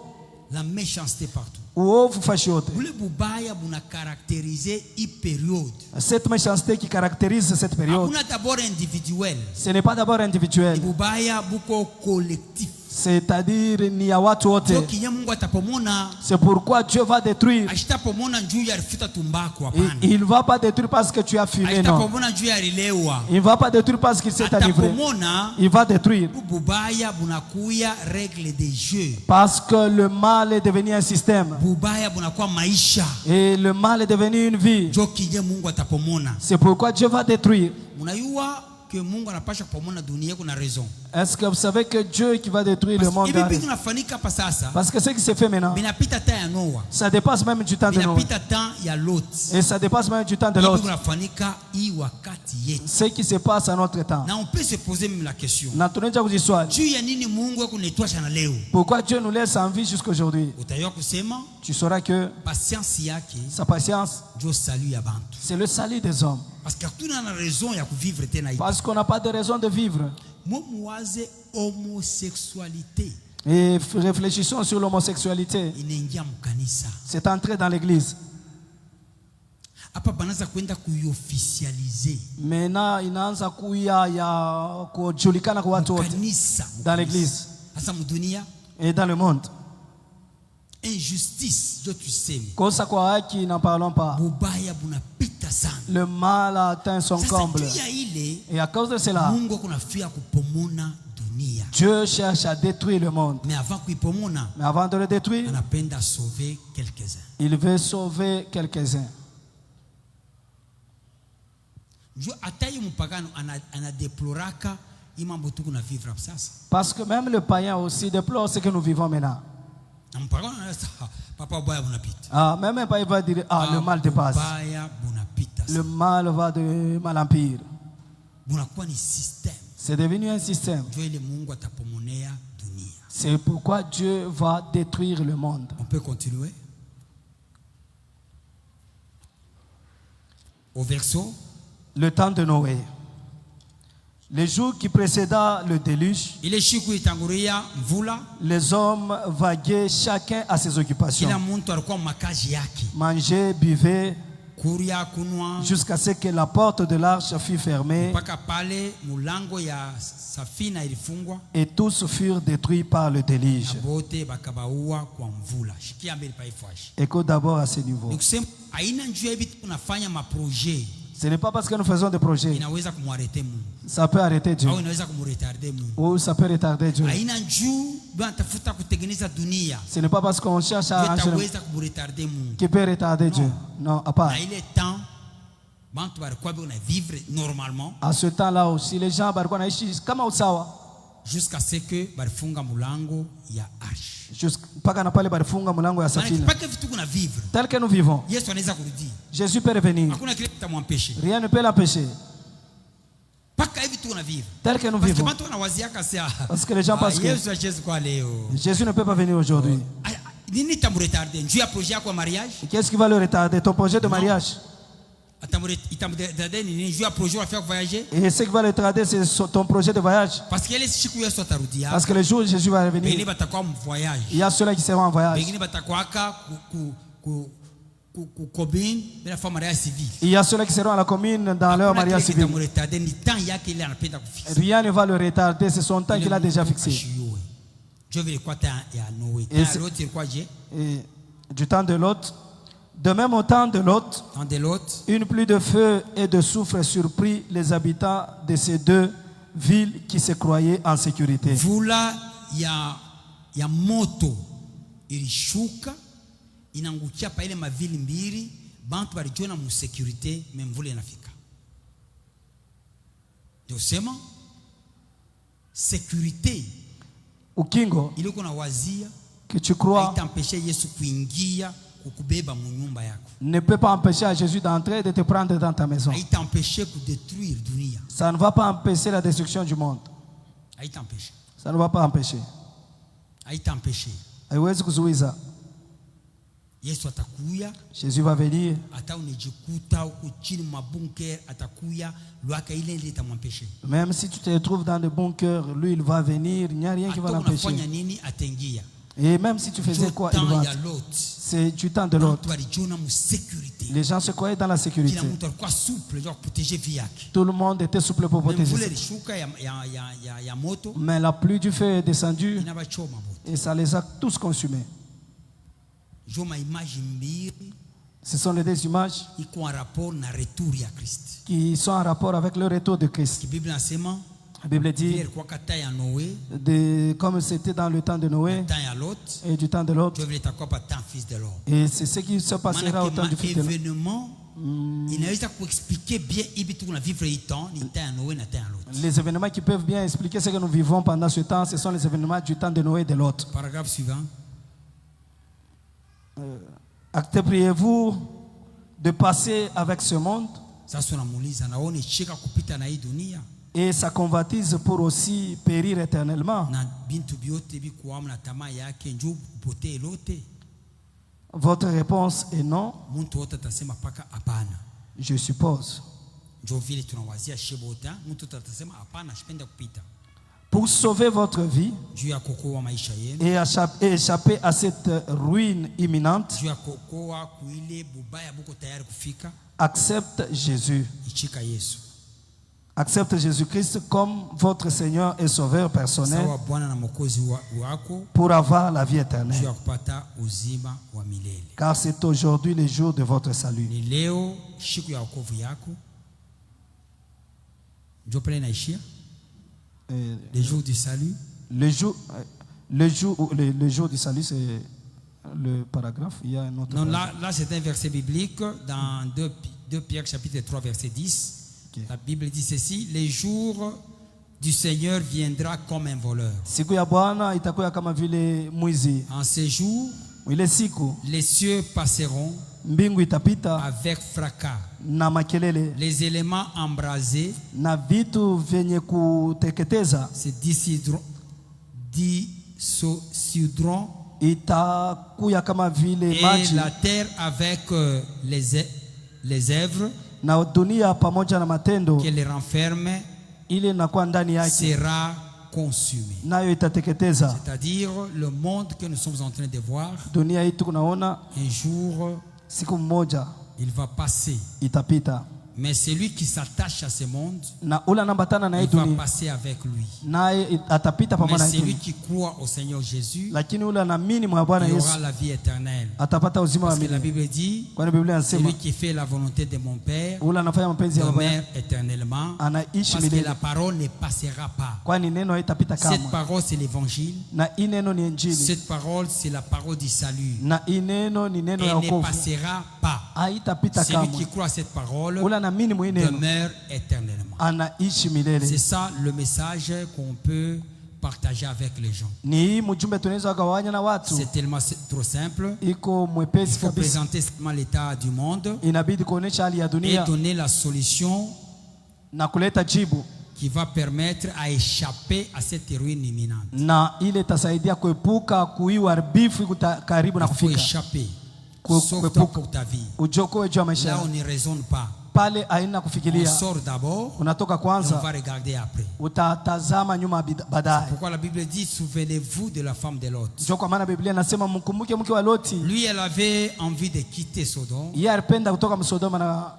la méchanceté partout. uovu fashi yote. Bule bubaya buna caractériser une période. Cette méchanceté qui caractérise cette période, Hakuna d'abord individuel. ce n'est pas d'abord individuel, Bubaya buko collectif. c'est-à-dire ni ya watu wote. Ndio kinye Mungu atapomona, C'est pourquoi Dieu va détruire. ashitapomona njuu ya rifuta tumbako Il hapana. ne va pas détruire parce que tu as fumé, non. Ashitapomona njuu ya rilewa. Il ne va pas détruire parce qu'il s'est enivré. Atapomona Il va détruire bubaya bunakuya règle des jeux. parce que le mal est devenu un système. Bubaya bunakuwa maisha. Et le mal est devenu une vie. Ndio kinye Mungu atapomona. C'est pourquoi Dieu va détruire. Munayua que Mungu anapasha kupomona dunia kuna raison. Est-ce que vous savez que Dieu qui va détruire le monde Hivi a vitu raison? nafanyika hapa sasa. Parce que ce qui se fait maintenant, Binapita temps ya Noa. ça dépasse même du temps de Noé. Binapita temps ya Lot. Et ça dépasse même du temps de Hivi l'autre. kunafanyika hii wakati yetu. Ce qui se passe à notre temps. Na on peut se poser même la question. Na tunaanza kujiswali. Juu ya nini Mungu akunetosha na leo? Pourquoi Dieu nous laisse en vie jusqu'aujourd'hui? Utayua kusema Tu sauras que patience yake sa patience, ndio salut ya bantu. c'est le salut des hommes. Parce que hatuna na raison ya kuvivre tena hivi. Parce qu'on n'a pas de raison de vivre. Muwaze homosexualité Et réfléchissons sur l'homosexualité. inaingia mkanisa. C'est entré dans l'église. Hapa banaanza kwenda kuiofficialiser. Maintenant, inaanza kuya ya kujulikana kwa watu wote Kanisa dans l'église hasa mdunia et dans le monde. injustice jo tuseme. Kosa kwa haki, n'en parlons pas. Bubaya bunapita sana. Le mal a atteint son Sasa comble. juu ya ile Et à cause de cela, Mungu kunafia kupomona dunia. Dieu cherche à détruire le monde. Mais avant kuipomona Mais avant de le détruire, anapenda sauver quelques-uns. il veut sauver quelques-uns. Jo ataye mpagano anadeploraka imambo tuku na vivre sasa. Parce que même le païen aussi déplore ce que nous vivons maintenant. Na mpagano anasema papa baya bunapita. Ah, même un païen va dire, ah, le mal dépasse. Baya bunapita. Le mal va de mal en pire. Bunakuwa ni système. C'est devenu un système. Jo ile Mungu atapomonea dunia. C'est pourquoi Dieu va détruire le monde. On peut continuer. Au verso Le temps de Noé. Les jours qui précéda le déluge, ile siku itangulia mvula, les hommes vaguaient chacun à ses kila occupations. mtu alikuwa makazi yake, Mangeaient, buvaient, kuria kunwa, jusqu'à ce que la porte de l'arche fût fermée mpaka pale mulango ya safina ilifungwa, et tous furent détruits par le déluge. na bote bakabaua kwa mvula. Shikia mbele paifashi. Écoute d'abord à ce niveau. Nikusema aina njia hivi tunafanya maprojet Ce n'est pas parce que nous faisons des projets, inaweza kumwarete Mungu ça peut arrêter Dieu. au inaweza kumretarder Mungu. Ou ça peut retarder Dieu. Aina njuu banatafuta kutengeneza dunia Ce n'est pas parce qu'on cherche à arranger itaweza kumretarder Mungu. qui peut retarder Dieu. Non, à part. Na ile temps bantu balikuwa biko na vivre normalement À ce temps-là aussi, les gens barikuwa naishi kama usawa. jusqu'à ce que balifunga mulango ya arche. Mpaka na pale balifunga mlango ya Maana safina. mpaka vitu kuna vivre. Tel que nous vivons, Yesu anaweza kurudia. Jésus peut revenir. Hakuna kile kitamwempeshe. Rien ne peut l'empêcher. Paka hivi tu kuna vivre. Tel que nous Parce que vivons. bantu wanawaziaka sia. Parce que les gens pensent que Yesu acheze kwa leo. Jésus ne peut pas venir aujourd'hui. Nini tamretarder? Njoo ya projet yako ya mariage? Qu'est-ce qui va le retarder? Ton projet de Non. mariage. Itamretarder nini? Njoo ya projet wa faire voyager? Et ce qui va le retarder, c'est ton projet de voyage. Parce que ile siku Yesu atarudia. Parce que le jour où Jésus va Bengine revenir, batakuwa mu voyage. il y a ceux-là qui seront en voyage. Bengine batakuwaka ku commune bila fa mariage civil. Il y a ceux-là qui seront à la commune dans leur mariage civil. Ni temps yake ile anapenda kufixa. Rien ne va le retarder, c'est son temps qu'il a déjà fixé. Je vais quoi ya Noé. Et Ta l'autre quoi j'ai? Et du temps de Lot, de même au temps de Lot, Dans de l'autre, une pluie de feu et de soufre surprit les habitants de ces deux villes qui se croyaient en sécurité. vula ya moto ilishuka inangukia pa ile mavili mbili, bantu balijiona mu sécurité, mais mvula inafika. Ndio sema sécurité Ukingo, ilikuwa na wazia que tu crois, haitampeshe Yesu kuingia kukubeba mu nyumba yako, ne peut pas empêcher à Jésus d'entrer et de te prendre dans ta maison. haitampeshe kudétruire dunia, Ça ne va pas empêcher la destruction du monde. haitampeshe, Ça ne va pas empêcher. haitampeshe. Haiwezi kuzuiza. Yesu atakuya, Jésus va venir. hata unijikuta huko chini mabunker, atakuya lwaka ile ile itamwempeshe. Même si tu te trouves dans des bunkers, lui il va venir. Il n'y a rien qui va Hata unafanya l'empêcher. nini ataingia. Et même si tu faisais quoi, il Temps va. ya Lot, C'est du temps de l'autre. bantu walijiona mu sécurité. Les gens se croyaient dans la sécurité. Kila mtu alikuwa souple genre protéger vie yake. Tout le monde était souple pour Même protéger. vule ça. lishuka ya moto Mais la pluie du feu est descendue inabachoma moto. et ça les a tous consumés. Joma image mbili Ce sont les deux images iko en rapport na retour ya Christ. qui sont en rapport avec le retour de Christ. Ki Biblia nasema La Bible vile dit, ilikuwa kata ya Noé, comme c'était dans le temps de Noé temps ya Lot, et du temps de l'autre. ndio vile itakuwa pa temps fils de l'homme. Et c'est ce qui se passera au temps Maana du Fils de l'homme. événement inaweza kuexpliquer bien hivi tu kuna vivre hii temps ni temps ya Noé na temps ya Lot. Les événements qui peuvent bien expliquer ce que nous vivons pendant ce temps, ce sont les événements du temps de Noé et de Lot. Paragraphe suivant. Accepteriez-vous de passer avec ce monde Sasa unamuuliza naone cheka kupita na hii dunia et sa convoitise pour aussi périr éternellement? na bintu biote bikuamu na tamaa yake njoo kupotee lote? Votre réponse est non, Mtu wote atasema paka hapana. je suppose. Njoo vile tunawazia shebota, mtu wote atasema hapana, shipenda kupita. Pour sauver votre vie Juu ya kuokoa maisha yenu, et échapper à cette ruine imminente, juu ya kuokoa kuile bubaya buko tayari kufika, accepte Jésus. ichika Yesu. Accepte Jésus-Christ comme votre Seigneur et Sauveur personnel Sawa Bwana na Mwokozi wako pour avoir la vie juu ya éternelle. kupata uzima wa milele. Car c'est aujourd'hui le jour de votre salut. Ni leo siku ya wokovu yako. Njoo pale naishia. Le jour du salut. Le jour du salut, c'est le paragraphe. Il y a un autre Non, paragraphe. là c'est un verset biblique dans 2 Pierre chapitre 3 verset 10. Okay. La Bible dit ceci: les jours du Seigneur viendra comme un voleur. Siku ya Bwana itakuwa kama vile mwizi. En ces jours, Ile siku les cieux passeront mbingu itapita avec fracas. na makelele Les éléments embrasés na vitu vyenye kuteketeza se dissoudront itakuya kama vile et maji, la terre avec les œuvres na dunia pamoja na matendo qui les renferment ile inakuwa ndani yake sera consumée. nayo itateketeza. C'est-à-dire le monde que nous sommes en train de voir, Dunia hii tunaona un jour siku mmoja il va passer. itapita, Mais celui qui s'attache à ce monde, na ule anaambatana na hii il va dunia passer avec lui. naye atapita Mais pamoja na hii celui dunia, qui croit au Seigneur Jésus, lakini ule anaamini mwa Bwana il Yesu aura la vie éternelle. atapata uzima wa Parce que la milele. Bible dit, Kwani Biblia inasema celui qui fait la volonté de mon Père ule anafanya mapenzi ya Baba demeure éternellement, anaishi parce que milele, la parole ne passera pas. kwani neno haitapita Cette kama. parole, c'est l'évangile. Na hii neno ni injili, Cette parole, c'est la parole du salut. na hii neno ni neno ya Elle ne wokovu, passera pas. haitapita Celui kama. qui croit à cette parole Ule anaamini mwa hii neno demeure éternellement. anaishi C'est milele. ça le message qu'on peut partager avec les gens. Ni hii mjumbe tunaweza kugawanya na watu, C'est tellement trop simple. iko Il mwepesi faut kabisa. présenter seulement l'état du monde Inabidi kuonesha hali ya et dunia donner la solution na kuleta jibu, qui va permettre à échapper à cette ruine imminente. na ile itasaidia kuepuka kuiharibifu karibu na Il faut kufika. échapper. Ku- Sauve-toi kuepuka. pour ta vie. Ujokoe juu ya maisha Là, yako. on ne raisonne pas. Pale haina On kufikiria, sort d'abord unatoka et on kwanza, va regarder après. utatazama nyuma baadaye. Pourquoi la Bible dit, souvenez-vous de la femme de Lot. Ndio kwa maana Biblia inasema mkumbuke mke wa Loti. Lui, elle avait envie de quitter Sodome, Yeye alipenda kutoka Sodoma na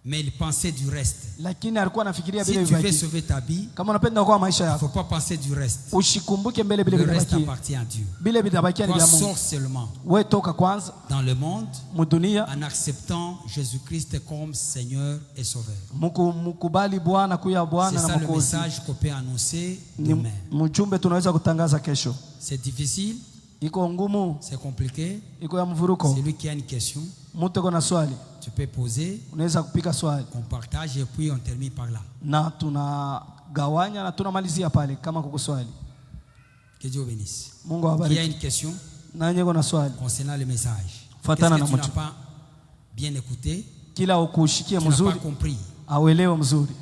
mais il pensait du reste. lakini alikuwa anafikiria Si vile tu veux vibaki. sauver ta vie, Kama unapenda kuokoa maisha il ne yako, faut pas penser du reste. ushikumbuke mbele Le vile reste vibaki. appartient à Dieu. Vile vibaki ni Toi, vya Mungu. sors seulement Wewe toka kwanza dans le monde mudunia, en acceptant Jésus-Christ comme Seigneur et Sauveur. mkubali Bwana kuya C'est Bwana na ça le Mwokozi. message qu'on peut annoncer Ni demain. mjumbe tunaweza kutangaza kesho. C'est difficile, Iko ngumu, c'est compliqué. iko ya mvuruko. Celui qui a une question, Mtu iko na swali, tu peux poser, unaweza kupika swali on partage et puis on termine par là. na tunagawanya na tunamalizia pale kama kuko swali. Que Dieu bénisse. Mungu Qui a awabariki. une question Na yeye na swali, concernant le message? Qu'est-ce Fatana que na tu n'as mtu. pas bien écouté? Kila ukushikie Tu n'as pas mzuri, compris? auelewe mzuri,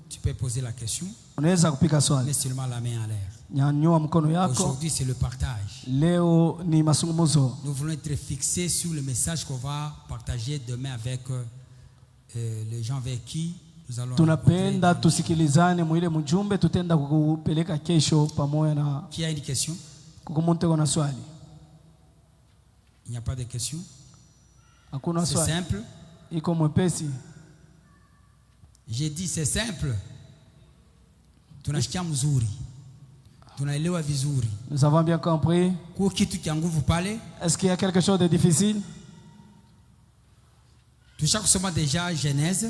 Tu peux poser la question, unaweza kupika swali. mets seulement la main en l'air. Nyanyua mkono yako. Aujourd'hui, c'est le partage. Leo ni mazungumzo. Nous voulons être fixés sur le message qu'on va partager demain avec les gens avec qui nous allons Tunapenda rencontrer. tusikilizane mwile mjumbe tutenda kukupeleka kesho pamoja na Qui a une question? kukumuntu kuna swali. Il n'y a pas de question? Hakuna C'est swali. simple. Iko mwepesi. J'ai dit c'est simple. Tunasikia mzuri. Tunaelewa vizuri. Nous avons bien compris. Kwa kitu kia nguvu pale, Est-ce qu'il y a quelque chose de difficile? tulisha kusoma deja Genèse.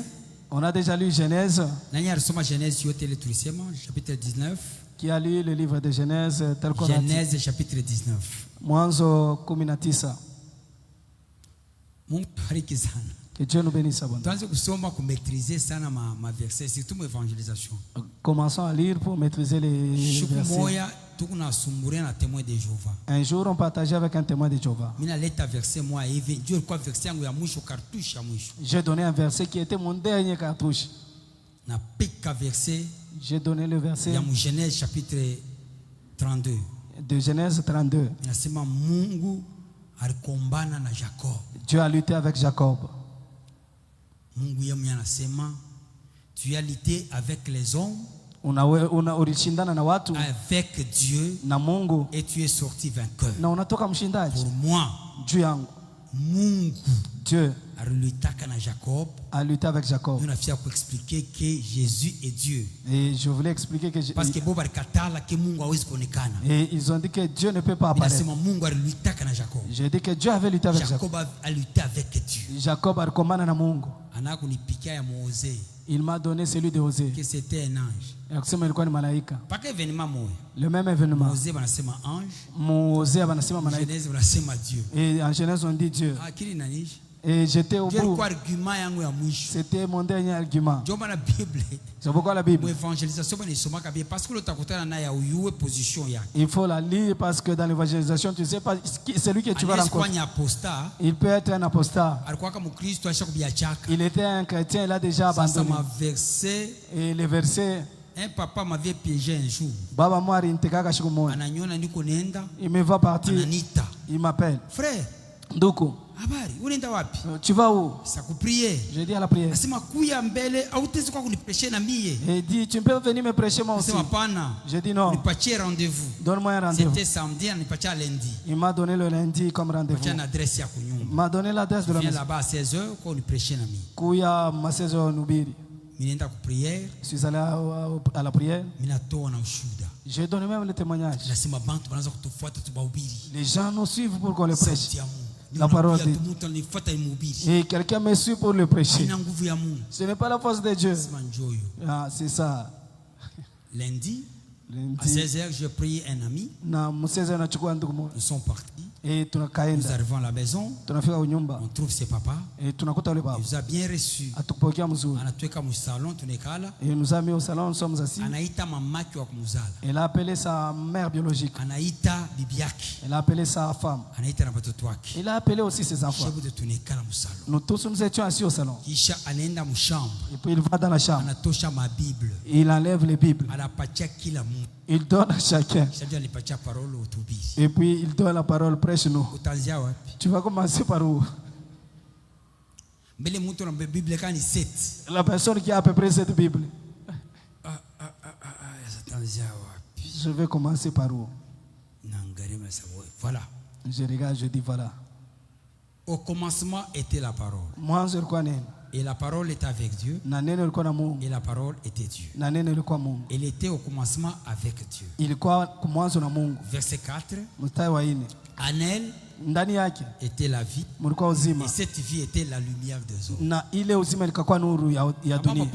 On a déjà lu Genèse. Nani alisoma Genèse yote ile tulisema chapitre 19. Qui a lu le livre de Genèse tel qu'on a dit. Genèse chapitre 19. Mwanzo 19. Mungu bariki sana. Que Dieu nous bénisse abondamment. Tuanze kusoma kumaîtriser sana ma verset surtout mon évangélisation. Commençons à lire pour maîtriser les Siku versets. moya tukunasumburia na témoin de Jéhovah. Un jour, on partageait avec un témoin de Jéhovah. Mina leta verset moi hivi, Dieu alikuwa verset yangu ya mwisho, cartouche ya mwisho. J'ai donné un verset qui était mon dernier cartouche. Na pika verset J'ai donné le verset ya mu Genèse chapitre 32. de Genèse 32. Inasema Mungu alikombana na Jacob. Dieu a lutté avec Jacob. Mungu yeye anasema tu as lutté avec les hommes, Ulishindana na watu avec Dieu, na Mungu et tu es sorti vainqueur. na unatoka mshindaji. Pour moi, Juu yangu Mungu Dieu alilutaka na Jacob. a lutté avec Jacob. Nous avons pour expliquer que Jésus est Dieu. Et je voulais expliquer que Parce que Bob alikatala que Mungu hawezi kuonekana. et ils ont dit que Dieu ne peut pas apparaître. Inasema Mungu alilutaka na Jacob. J'ai dit que Dieu avait lutté avec Jacob. Jacob a lutté avec Dieu. Jacob alikombana na Mungu. Ana kunipikia ya Moze Il m'a donné celui de Osée. que c'était un ange. Ya kusema ilikuwa ni malaika. Paka événement moya. Le même événement. Moze banasema ange, Osée banasema malaika. Genèse banasema Dieu. Et en Genèse on dit Dieu. Akili nanishi? Et j'étais au Dieu bout. alikuwa argument yangu ya mwisho. C'était mon dernier argument. Ndio maana Bible, C'est pourquoi la mu Bible, evangelisation banaisomaka bien parce que utakutana naye ya uyue position yake. il faut la lire parce que dans l'évangélisation, tu ne sais pas celui que tu vas Anaweza kuwa rencontrer. ni apostat, Il peut être un apostat. alikuwa kama Mkristo aisha kubiachaka. Il était un chrétien, il a déjà Sasa abandonné. ma verset, Et les versets, un papa m'avait piégé un jour. Baba moi aliniteka siku moja. Ananiona niko nenda, Il me voit partir, ananita. il m'appelle. Frère, Nduku, habari, unaenda wapi? tu vas où? Sasa kuprier. Je dis à la prière. Nasema kuya mbele au tezi kwa kunipreshe na mie. Et il dit, tu peux venir me prêcher moi aussi. Nasema pana. Je dis non, Nipatie rendez-vous. donne-moi un rendez-vous. C'était samedi, nipatie lundi. Il m'a donné le lundi comme rendez-vous. Nipatie une adresse ya Il kunyumba. m'a donné l'adresse de la Viens maison. là-bas à 16h kwa unipreshe na mie. Kuya masezo nubiri. Mimi nenda ku prière, Je suis allé à la prière. mimi natoa na ushuhuda. J'ai donné même le témoignage. Nasema bantu banaanza kutufuata tubahubiri. Les gens nous suivent pour qu'on le prêche. Sauti ya Mungu. La parole dit. Mtu anifuata imhubiri. Et quelqu'un me suit pour le prêcher. Ina nguvu ya Mungu. Ce n'est pas la force de Dieu. Sema njoyo. Ah, c'est ça. Lundi, à Lundi, 16h, j'ai prié un ami. na mseze nachukua ndugu moja. Nous sommes partis. Et Nous tunakaenda. arrivons à la maison. Tunafika unyumba. On trouve ses papas. Et tunakuta ule Il baba. nous a bien reçus. Atupokea mzuri. Anatuweka mu salon, tunekala. Et il nous a mis au salon, nous sommes assis. Anaita mamake wa kumzala. Elle a appelé sa mère biologique. Anaita bibi yake. Elle a appelé sa femme. Anaita na watoto wake. Il a appelé aussi ses enfants. Shebu tunekala mu salon. Nous tous nous étions assis au salon. Kisha anaenda mu chambre. Et puis il va dans la chambre. Anatosha ma Bible. Il enlève les Bibles. Anapatia kila mtu. Il donne à chacun. Kisha ndio alipatia parole utubiri. Et puis il donne la parole, prêche-nous. Utaanzia wapi? Tu vas commencer par où? Mbele mtu na Biblia kani 7. La personne qui a à peu près cette Bible. Utaanzia wapi? Je vais commencer par où? Nangarima sawa. Voilà. Je regarde, je dis voilà. Au commencement était la parole. Mwanzo ilikuwa neno. Et la parole était avec Dieu. Na neno ilikuwa na Mungu. Et la parole était Dieu. Na neno ilikuwa Mungu. Elle était au commencement avec Dieu. Ilikuwa mwanzo na Mungu. Verset 4. Mstari wa 4. En elle Ndani yake était la vie. mlikuwa uzima. Et cette vie était la lumière des hommes. Na ile uzima ilikuwa nuru ya dunia.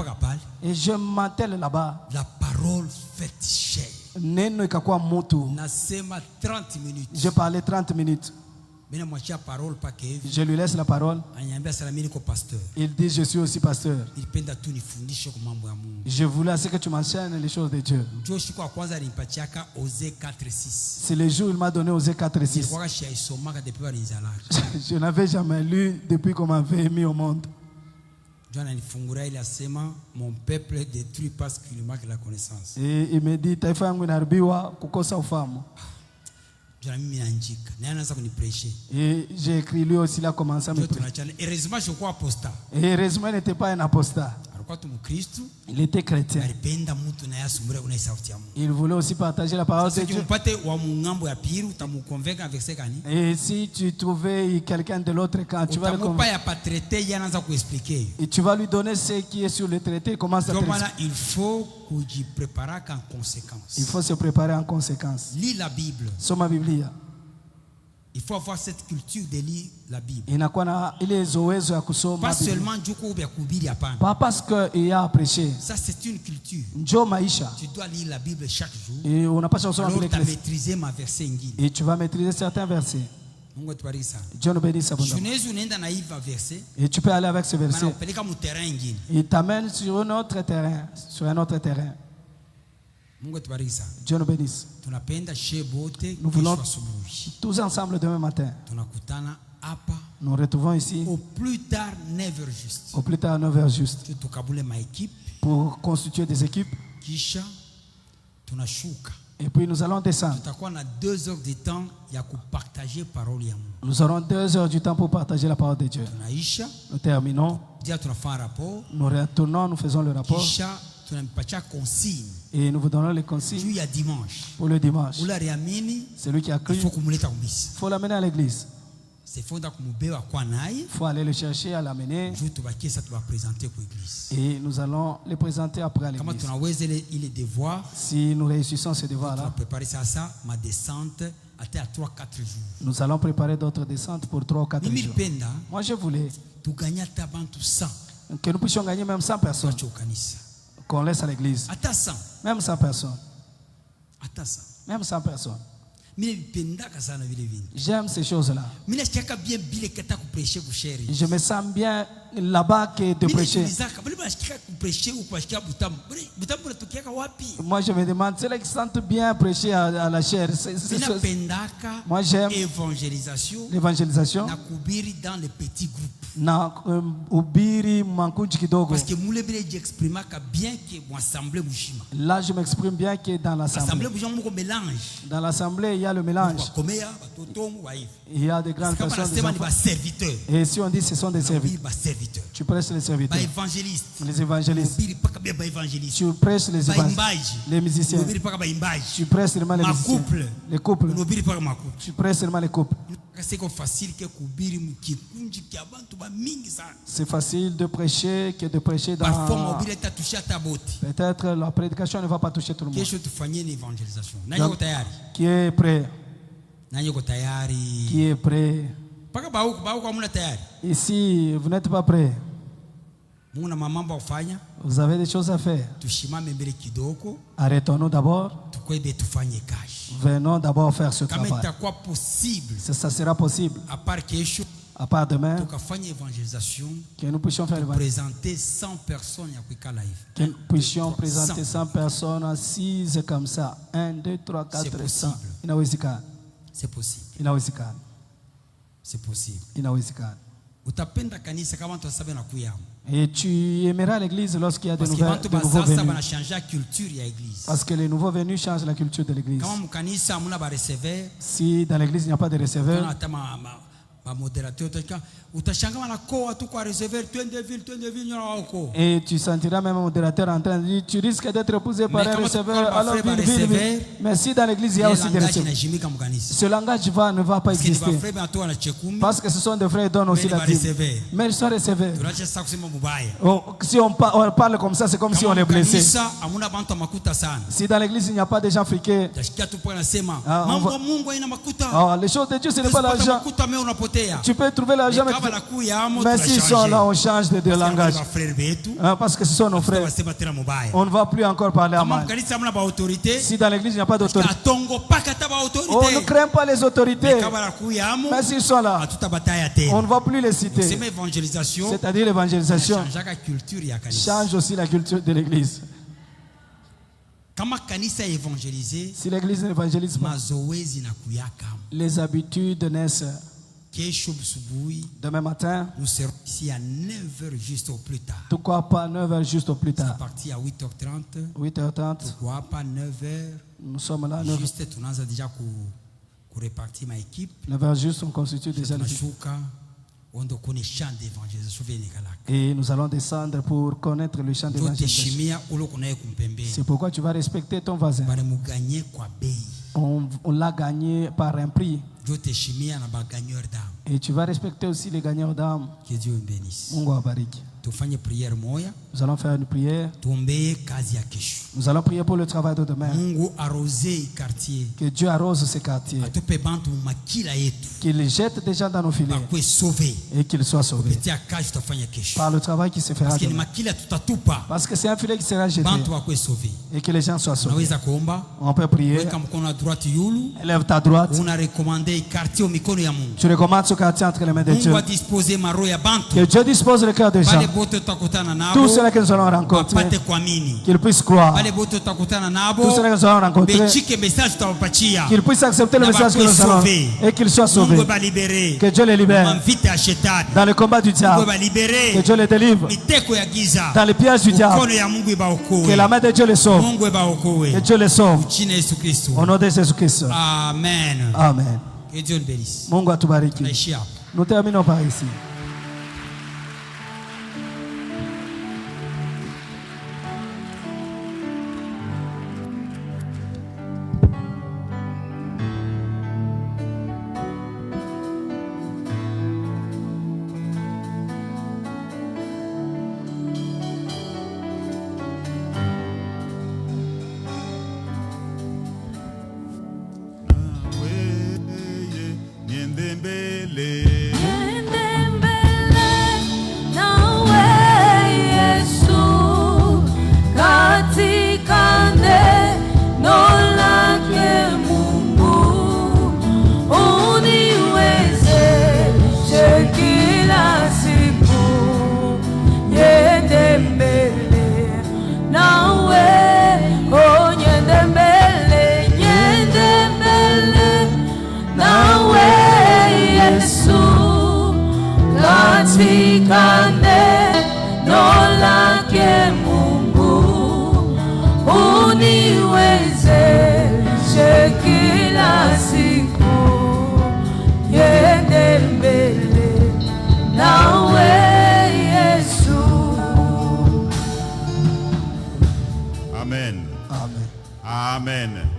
Et je m'attelle là-bas. La parole faite chair. Neno ikakuwa mutu. Nasema 30 minutes. Je parlais 30 minutes. Mina mwachia parole pa Kevi. Je lui laisse la parole. Anyambia salamini ko pasteur. Il dit je suis aussi pasteur. Nilipenda tu nifundishe kwa mambo ya Mungu. Je voulais assez que tu m'enseignes les choses de Dieu. Njoo siku ya kwanza alinipatia Osée 4:6. C'est le jour où il m'a donné Osée 4:6. Nilikuwa shaisomaka depuis walinzalaka. Je n'avais jamais lu depuis qu'on m'avait mis au monde. John alifungulia ile asema mon peuple est détruit parce qu'il manque la connaissance. Et il me dit taifa yangu inaharibiwa kukosa ufahamu. John mimi nanjika. Na anaanza kunipresher. Et j'ai écrit lui aussi, il a commencé à me Ndio prêcher. tunachana. Heureusement je crois apostat. Et heureusement il n'était pas un apostat. Alikuwa tu Mkristo. Il était chrétien. Alipenda mtu na yasumburia kuna sauti ya Mungu. Il voulait aussi partager la parole de Sasa Dieu. umpate wa mungambo ya pili utamuconvaincre avec ce kani. Et si tu trouvais quelqu'un de l'autre camp, tu vas le Utamupa convaincre. ya pa traiter yanaanza kuexpliquer. Et tu vas lui donner ce qui est sur le traité. Comment ça Ndio te maana il faut kujiprepara en conséquence. Il faut se préparer en conséquence. Lis la Bible. Soma Biblia. Il faut avoir cette culture de lire la Bible. Inakuwa na ile zoezo ya kusoma Pas Biblia. seulement juko ya kuhubiri hapana. Pas parce qu'il y a à prêcher. Ça c'est une culture. Njo maisha. Tu dois lire la Bible chaque jour. Et unapaswa kusoma Alors Biblia tu as kila siku. maîtrisé ma verset ingine. Et tu vas maîtriser certains versets. Mungu atubariki sana. Dieu nous bénisse abondamment. Unaweza unaenda na hivi verset, Et tu peux aller avec ce maana verset. upeleka mu terrain ingine. Il t'amène sur un autre terrain. Sur un autre terrain. Mungu atubariki sana. Dieu nous bénisse. Tunapenda she bote Nous voulons kesho asubuhi. tous ensemble demain matin. Tunakutana hapa Nous retrouvons ici au plus tard 9h juste. au plus tard à 9h juste Tukabule ma équipe pour constituer des équipes. kisha tunashuka. Et puis nous allons descendre. Tutakuwa na 2 heures de temps ya kupartager parole ya Mungu. Nous aurons 2 heures du temps pour partager la parole de Dieu. Tunaisha, Nous terminons. dia tunafanya rapport, Nous retournons, nous faisons le rapport. kisha tunampatia consigne Et nous vous donnons les juu consignes ya dimanche. pour le dimanche. Ula riamini, Celui qui a cru, il faut kumuleta kumisa. il faut l'amener à l'église. C'est fonda kumubeba kwa naye, Il faut aller le chercher, à l'amener. juu tubakie sa tubapresenter kwa église. Et nous allons les présenter après à Kama l'église. tunaweza ile devoir, Si nous réussissons ce devoir-là, préparer ça ma descente à 3-4 jours. nous allons préparer d'autres descentes pour 3 ou 4 Mimi jours. nilipenda Moi, je voulais tuganya hata bantu 100 que nous puissions gagner même 100 personnes tuache ukanisa. qu'on laisse à l'église. Hata 100, Même 100 personnes. hata 100. Même 100 personnes. Mimi nilipendaka sana vile vile. J'aime ces choses-là. Mimi nasikiaka bien bile kata kupreshe kusheri. Je me sens bien là-bas que de prêcher. Bali bashika kupreshe ou bashika butambo. Butambo natukiaka wapi? Moi, je me demande, c'est là qu'ils sentent bien prêcher à la chair. Mina pendaka Moi, j'aime évangélisation l'évangélisation. na kubiri dans les petits groupes. Na ubiri mankuji kidogo. Parce que moule bile j'exprimaka bien que mon assemblée mushima. Là, je m'exprime bien que dans l'assemblée. Assemblée mushima moko mélange. Dans l'assemblée, il y a le mélange. Komea batotongo wa hivi. Il y a des grandes Kama personnes, des nasema ni enfants. ba serviteurs. Et si on dit ce sont des Oui, serviteurs, ba serviteurs. tu prêches les Ba serviteurs, évangélistes. les évangélistes. Bili paka bien ba évangélistes. Tu prêches les Ba évangélistes, imbaji. les musiciens. Bili paka ba imbaji. Tu prêches seulement les Ma musiciens. couple. Les couples. Unobiri paka makupu. Tu prêches seulement les couples. C'est facile que kubiri mukikunji kia bantu ba mingi sana. C'est facile de prêcher que de prêcher Parfois dans... mobile tatusha hata boti. Peut-être la prédication ne va pas toucher tout le monde. Kesho tufanyie ni evangelisation. Nani yuko tayari? Qui est prêt? Nani yuko tayari? Qui est prêt? Paka bauko hamuna tayari. Ici, vous n'êtes pas prêt. Mungu na mambo ufanya. Vous avez des choses à faire. Tushimame mbele kidogo. Arrêtons-nous d'abord. Tukwebe tufanye kazi. Venons d'abord faire ce Kama travail. itakuwa possible. Ça sera possible. À part kesho À part demain, tukafanya evangelisation. que nous puissions faire l'évangélisation. Présenter 100 personnes ya kuikala hivi. Que nous puissions 100. présenter 100 personnes assises comme ça. 1, 2, 3, 4, 100. Inawezekana. C'est possible. Inawezekana. C'est possible. Inawezekana. Utapenda kanisa kama watu wasabe na kuyamo. Et tu aimeras l'église lorsqu'il y a de Parce que nouveaux bantu venus. basasa banachanja culture ya église. Parce que les nouveaux venus changent la culture de l'église. Kama mkanisa hamuna ba receveur, Si dans l'église il n'y a pas de kana receveur, hata ma modérateur utashanga wanakoa tu kwa receveur twende ville nyora wako. et tu sentiras même un modérateur en train de dire tu risques d'être épousé par Mais un comment receveur. tu parles, Alors frère, ville, par ville, ville. receveur? Mais si dans l'église il y a aussi des langage receveurs, inajimika mkanisa. ce langage ne va pas Parce que ni exister. ba frère bantu wana chekumi. Parce que ce sont des frères qui donnent aussi Mais la les dîme. receveurs. Mais ils sont receveurs. Tunacha sasa kusema mubaya. Si on parle comme ça, c'est comme si on est blessé. Kanisa hamuna bantu makuta sana. Si dans l'église il n'y a pas de gens friqués, Tashikia tu kwa nasema Ah, on mambo va- ya Mungu haina makuta. les choses de Dieu ce n'est pas Usipata l'argent. makuta mais unapotea. Tu peux trouver l'argent, Kama la kuya amo mais s'ils sont là, on change de langage. frère betu. Parce que ce sont nos frères. Wasema tena mubaya. On ne va plus encore parler à Kama mal. mkanisa hamuna ba autorité. Si dans l'église il n'y a pas d'autorité, Katongo paka ta ba on ne autorité. craint pas les autorités. Kama la kuya amo Mais s'ils sont là, atuta bataya on tena. ne va plus les citer. Sema evangelisation. C'est-à-dire l'évangélisation Changeaka culture ya kanisa. change aussi la culture de l'église. Kama kanisa évangélisé, Si l'église n'évangélise pas, mazoezi na kuyaka. les habitudes naissent. Kesho busubuhi, Demain matin, nous serons ici à 9h juste au plus tard. pourquoi pas 9h juste au plus C'est tard. parti à 8h30. 8h30, Pourquoi pas 9h? nous sommes là. 9h Juste tunaanza déjà kurepartir ma équipe. juste, on constitue déjà l'équipe. Tunashuka ondo kone champ d'évangélisation vile kalaka. Et nous allons descendre pour connaître le champ Ndio d'évangélisation. teshimia ulo kunaye kumpembeni. C'est pourquoi tu vas respecter ton voisin. Bale muganye kwa bei. On l'a gagné par un prix. Ndio teshimia na baganyeur d'âme. Et tu vas respecter aussi les gagnants d'âme. Que Dieu bénisse. Mungu awabariki. Tufanye prière moya. Nous allons faire une prière. tuombee kazi ya kesho. Nous allons prier pour le travail de demain. Mungu arose quartier. Que Dieu arrose ces quartiers. Atupe bantu makila yetu. Qu'il jette des gens dans nos filets. Bakwe sauver. Et qu'ils soient sauvés. Kupitia kazi tutafanya kesho. Par le travail qui se fera Parce que ni demain. makila tutatupa. Parce que c'est un filet qui sera jeté. Bantu bakwe sauver. Et que les gens soient sauvés. Unaweza kuomba. On peut prier. Weka mkono wa droite yulu. Lève ta droite. Una recommander quartier au mikono ya Mungu. Tu recommandes ce quartier entre les mains de Dieu. Mungu a disposé maro ya bantu. Que Dieu dispose le cœur des gens. Wale bote tutakutana nabo. Tous ceux que nous allons rencontrer. Wapate kuamini. Qu'ils puissent croire. Wale bote tutakutana nabo. Tous ceux que nous allons rencontrer. Bechike message tutawapatia. Qu'ils puissent accepter le Na message que bakwe nous allons. sauver. Et qu'ils soient sauvés. Mungu ba libérer. Que Dieu les libère. Mamvite ya shetani. Dans le combat du Mungu diable. ba libérer. Que Dieu les délivre. Miteko ya giza. Dans les pièges du diable. Mkono ya Mungu ibaokoe. Que la main de Dieu les sauve. Mungu ibaokoe. Que Dieu les sauve. Jina Yesu Kristo. Au nom de Jésus-Christ. Amen. Amen. Que Dieu nous bénisse. Mungu atubariki. Tunaishia hapo. Nous terminons par ici.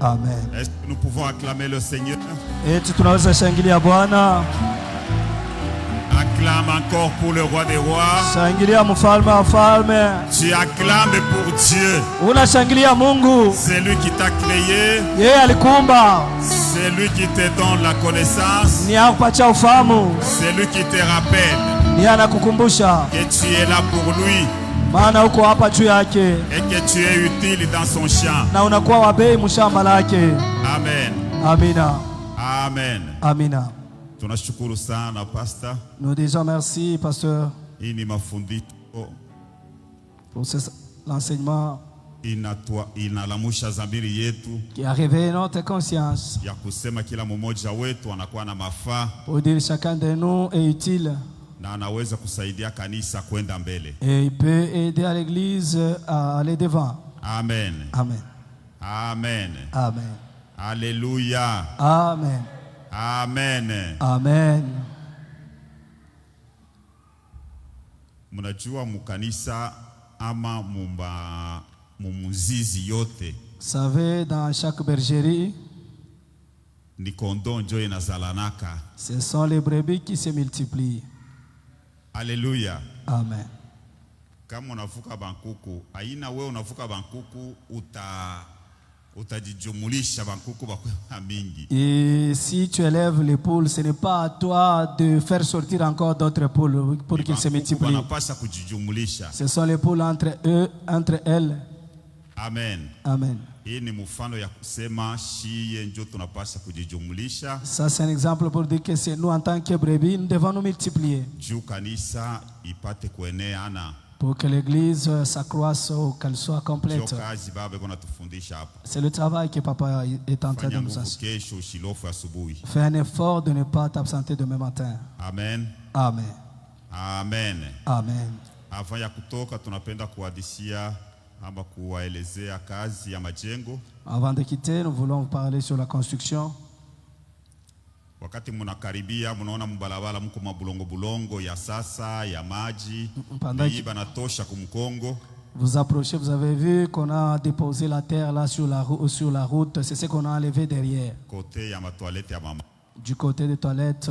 Amen. Est-ce que nous pouvons acclamer le Seigneur? Eti tunaweza shangilia Bwana. Acclame encore pour le roi des rois. Shangilia mfalme wa falme. Tu acclames pour Dieu. Unashangilia Mungu. C'est lui qui t'a créé. Yeye alikuumba. C'est lui qui te donne la connaissance. Ni akupatia ufahamu. C'est lui qui te rappelle. Ni anakukumbusha. Que tu es là pour lui. Maana uko hapa juu yake. Et que tu es utile dans son champ. Na unakuwa wa bei mshamba lake. Amen. Amina. Amen. Amina. Tunashukuru sana pastor. Nous disons merci pasteur Hii ni mafundisho pour l'enseignement inalamusha dhamiri yetu qui a réveillé notre conscience. ya kusema kila mmoja wetu anakuwa na mafaa Pour dire chacun de nous est utile. na anaweza kusaidia kanisa kwenda mbele. Et il peut aider à l'église à aller devant. Amen. Amen. Amen. Amen. Alléluia. Amen. Amen. Amen. Mnajua mukanisa ama mumuzizi yote Vous savez, dans chaque bergerie, ni kondoo njo inazalanaka. ce sont les brebis qui se multiplient. Alléluia. Amen. Kama unavuka bankuku, aina wewe unavuka bankuku utajijumulisha bankuku bakwe mingi. Et si tu élèves les poules, ce n'est pas à toi de faire sortir encore d'autres poules pour qu'ils se multiplient. Wanapaswa kujijumulisha. Ce sont les poules entre eux, entre elles. Amen. Amen. Hii ni mfano ya kusema shiye njo tunapaswa kujijumulisha. Ça, c'est un exemple pour dire que c'est nous, en tant que brebis, nous devons nous multiplier. Juu kanisa ipate kueneana. Pour que l'église s'accroisse ou qu'elle soit complète. Sio kazi baba kuna tufundisha hapa. C'est le travail que papa est en train de Fanya nous nguvu enseigner. kesho Shilofu asubuhi. Fais un effort de ne pas t'absenter demain matin. Amen. Amen. Amen. Amen. Avant ya kutoka tunapenda kuhadisia ama kuwaelezea kazi ya majengo. Avant de quitter, nous voulons vous parler sur la construction. Wakati mnakaribia mnaona mbalabala mko mabulongo bulongo ya sasa ya maji iba natosha kumkongo. Vous approchez, vous avez vu qu'on a déposé la terre là sur la route, c'est ce qu'on a enlevé derrière. Côté ya matoilette ya mama. du côté des toilettes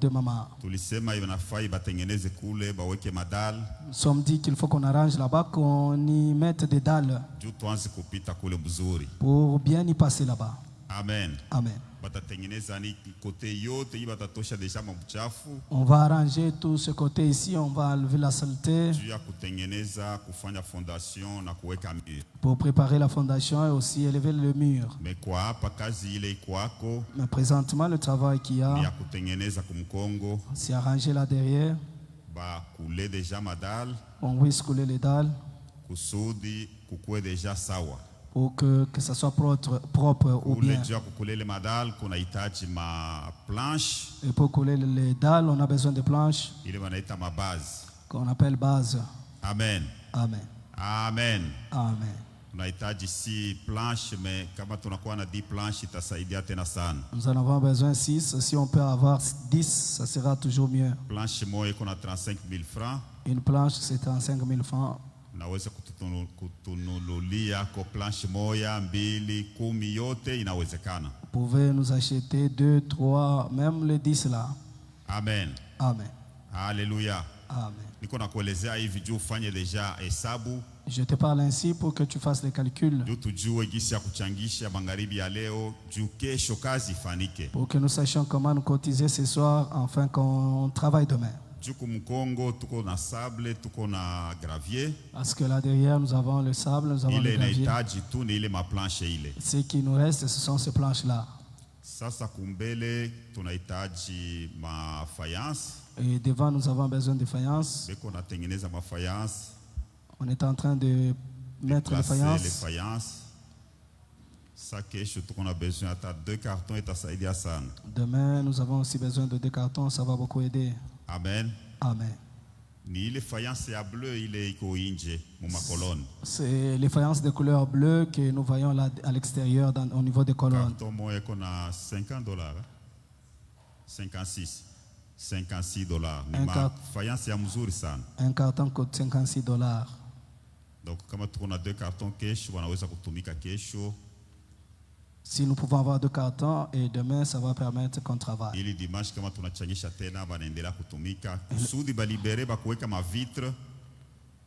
de maman. Tulisema inafaa batengeneze kule baweke madal. Nous sommes dit qu'il faut qu'on arrange là-bas, qu'on y mette des dalles Juu tuanze kupita kule mzuri. pour bien y passer là-bas. Amen. Amen. Batatengeneza ni kote yote hii batatosha deja mchafu. On va arranger tout ce côté ici, on va enlever la saleté Juu ya kutengeneza kufanya fondation na kuweka mur. pour préparer la fondation et aussi élever le mur. Mais kwa hapa kazi ile kwako Mais présentement, le travail qu'il y ni a, ya kutengeneza kumkongo c'est arranger là derrière. ba kule deja madal On puisse couler les dalles kusudi kukue deja sawa. pour que ça soit propre ou Kule bien. juu ya kukule le madal kunahitaji ma planche Et pour couler les dalles, on a besoin de planches ile wanaita mabase. qu'on appelle base. Amen. Amen. Amen. Amen. Tunahitaji si planche, mais kama tunakuwa na 10 planche itasaidia tena sana. Nous en avons besoin 6. Si on peut avoir 10, ça sera toujours mieux. Planche moja iko na 35 000 francs. Une planche, c'est 35 000 francs. Naweza kutununulia ko planche moja, 2, 10 yote inawezekana. Vous pouvez nous acheter 2, 3, même les 10 là. Amen. Amen. Haleluya. Amen. Niko nakuelezea hivi juu ufanye deja hesabu, Je te parle ainsi pour que tu fasses les calculs, juu tujue gisi ya kuchangisha magharibi ya leo, juu kesho kazi ifanike. pour que nous sachions comment nous cotiser ce soir, afin qu'on travaille demain. Juu kumkongo tuko na sable, tuko na gravier. Parce que là derrière, nous avons le sable, nous avons Ile le gravier. inahitaji tu ni ile maplanche ile. Ce qui nous reste, ce sont ces planches-là. Sasa kumbele tunahitaji mafayance. Et devant, nous avons besoin de faïences. Beko natengeneza mafayance, On est en train de mettre les placer les faïences. fayances. Sa kesho tuko na besoin hata 2 cartons itasaidia sana. Demain, nous avons aussi besoin de 2 cartons, ça va beaucoup aider. Amen. Amen. Ni ile fayanse ya bleu ile iko inje mu makolone. C'est les faïences de couleur bleue que nous voyons là à l'extérieur, au niveau des colonnes. Carton moja iko na $50. 56 dollars. Ni fayanse ya mzuri sana. Un carton coûte $56. Donc kama tuko na 2 cartons kesho wanaweza kutumika kesho. Si nous pouvons avoir 2 cartons, et demain, ça va permettre qu'on travaille. Ili dimanche kama tunachangisha tena banaendelea kutumika kusudi balibere bakuweka mavitre.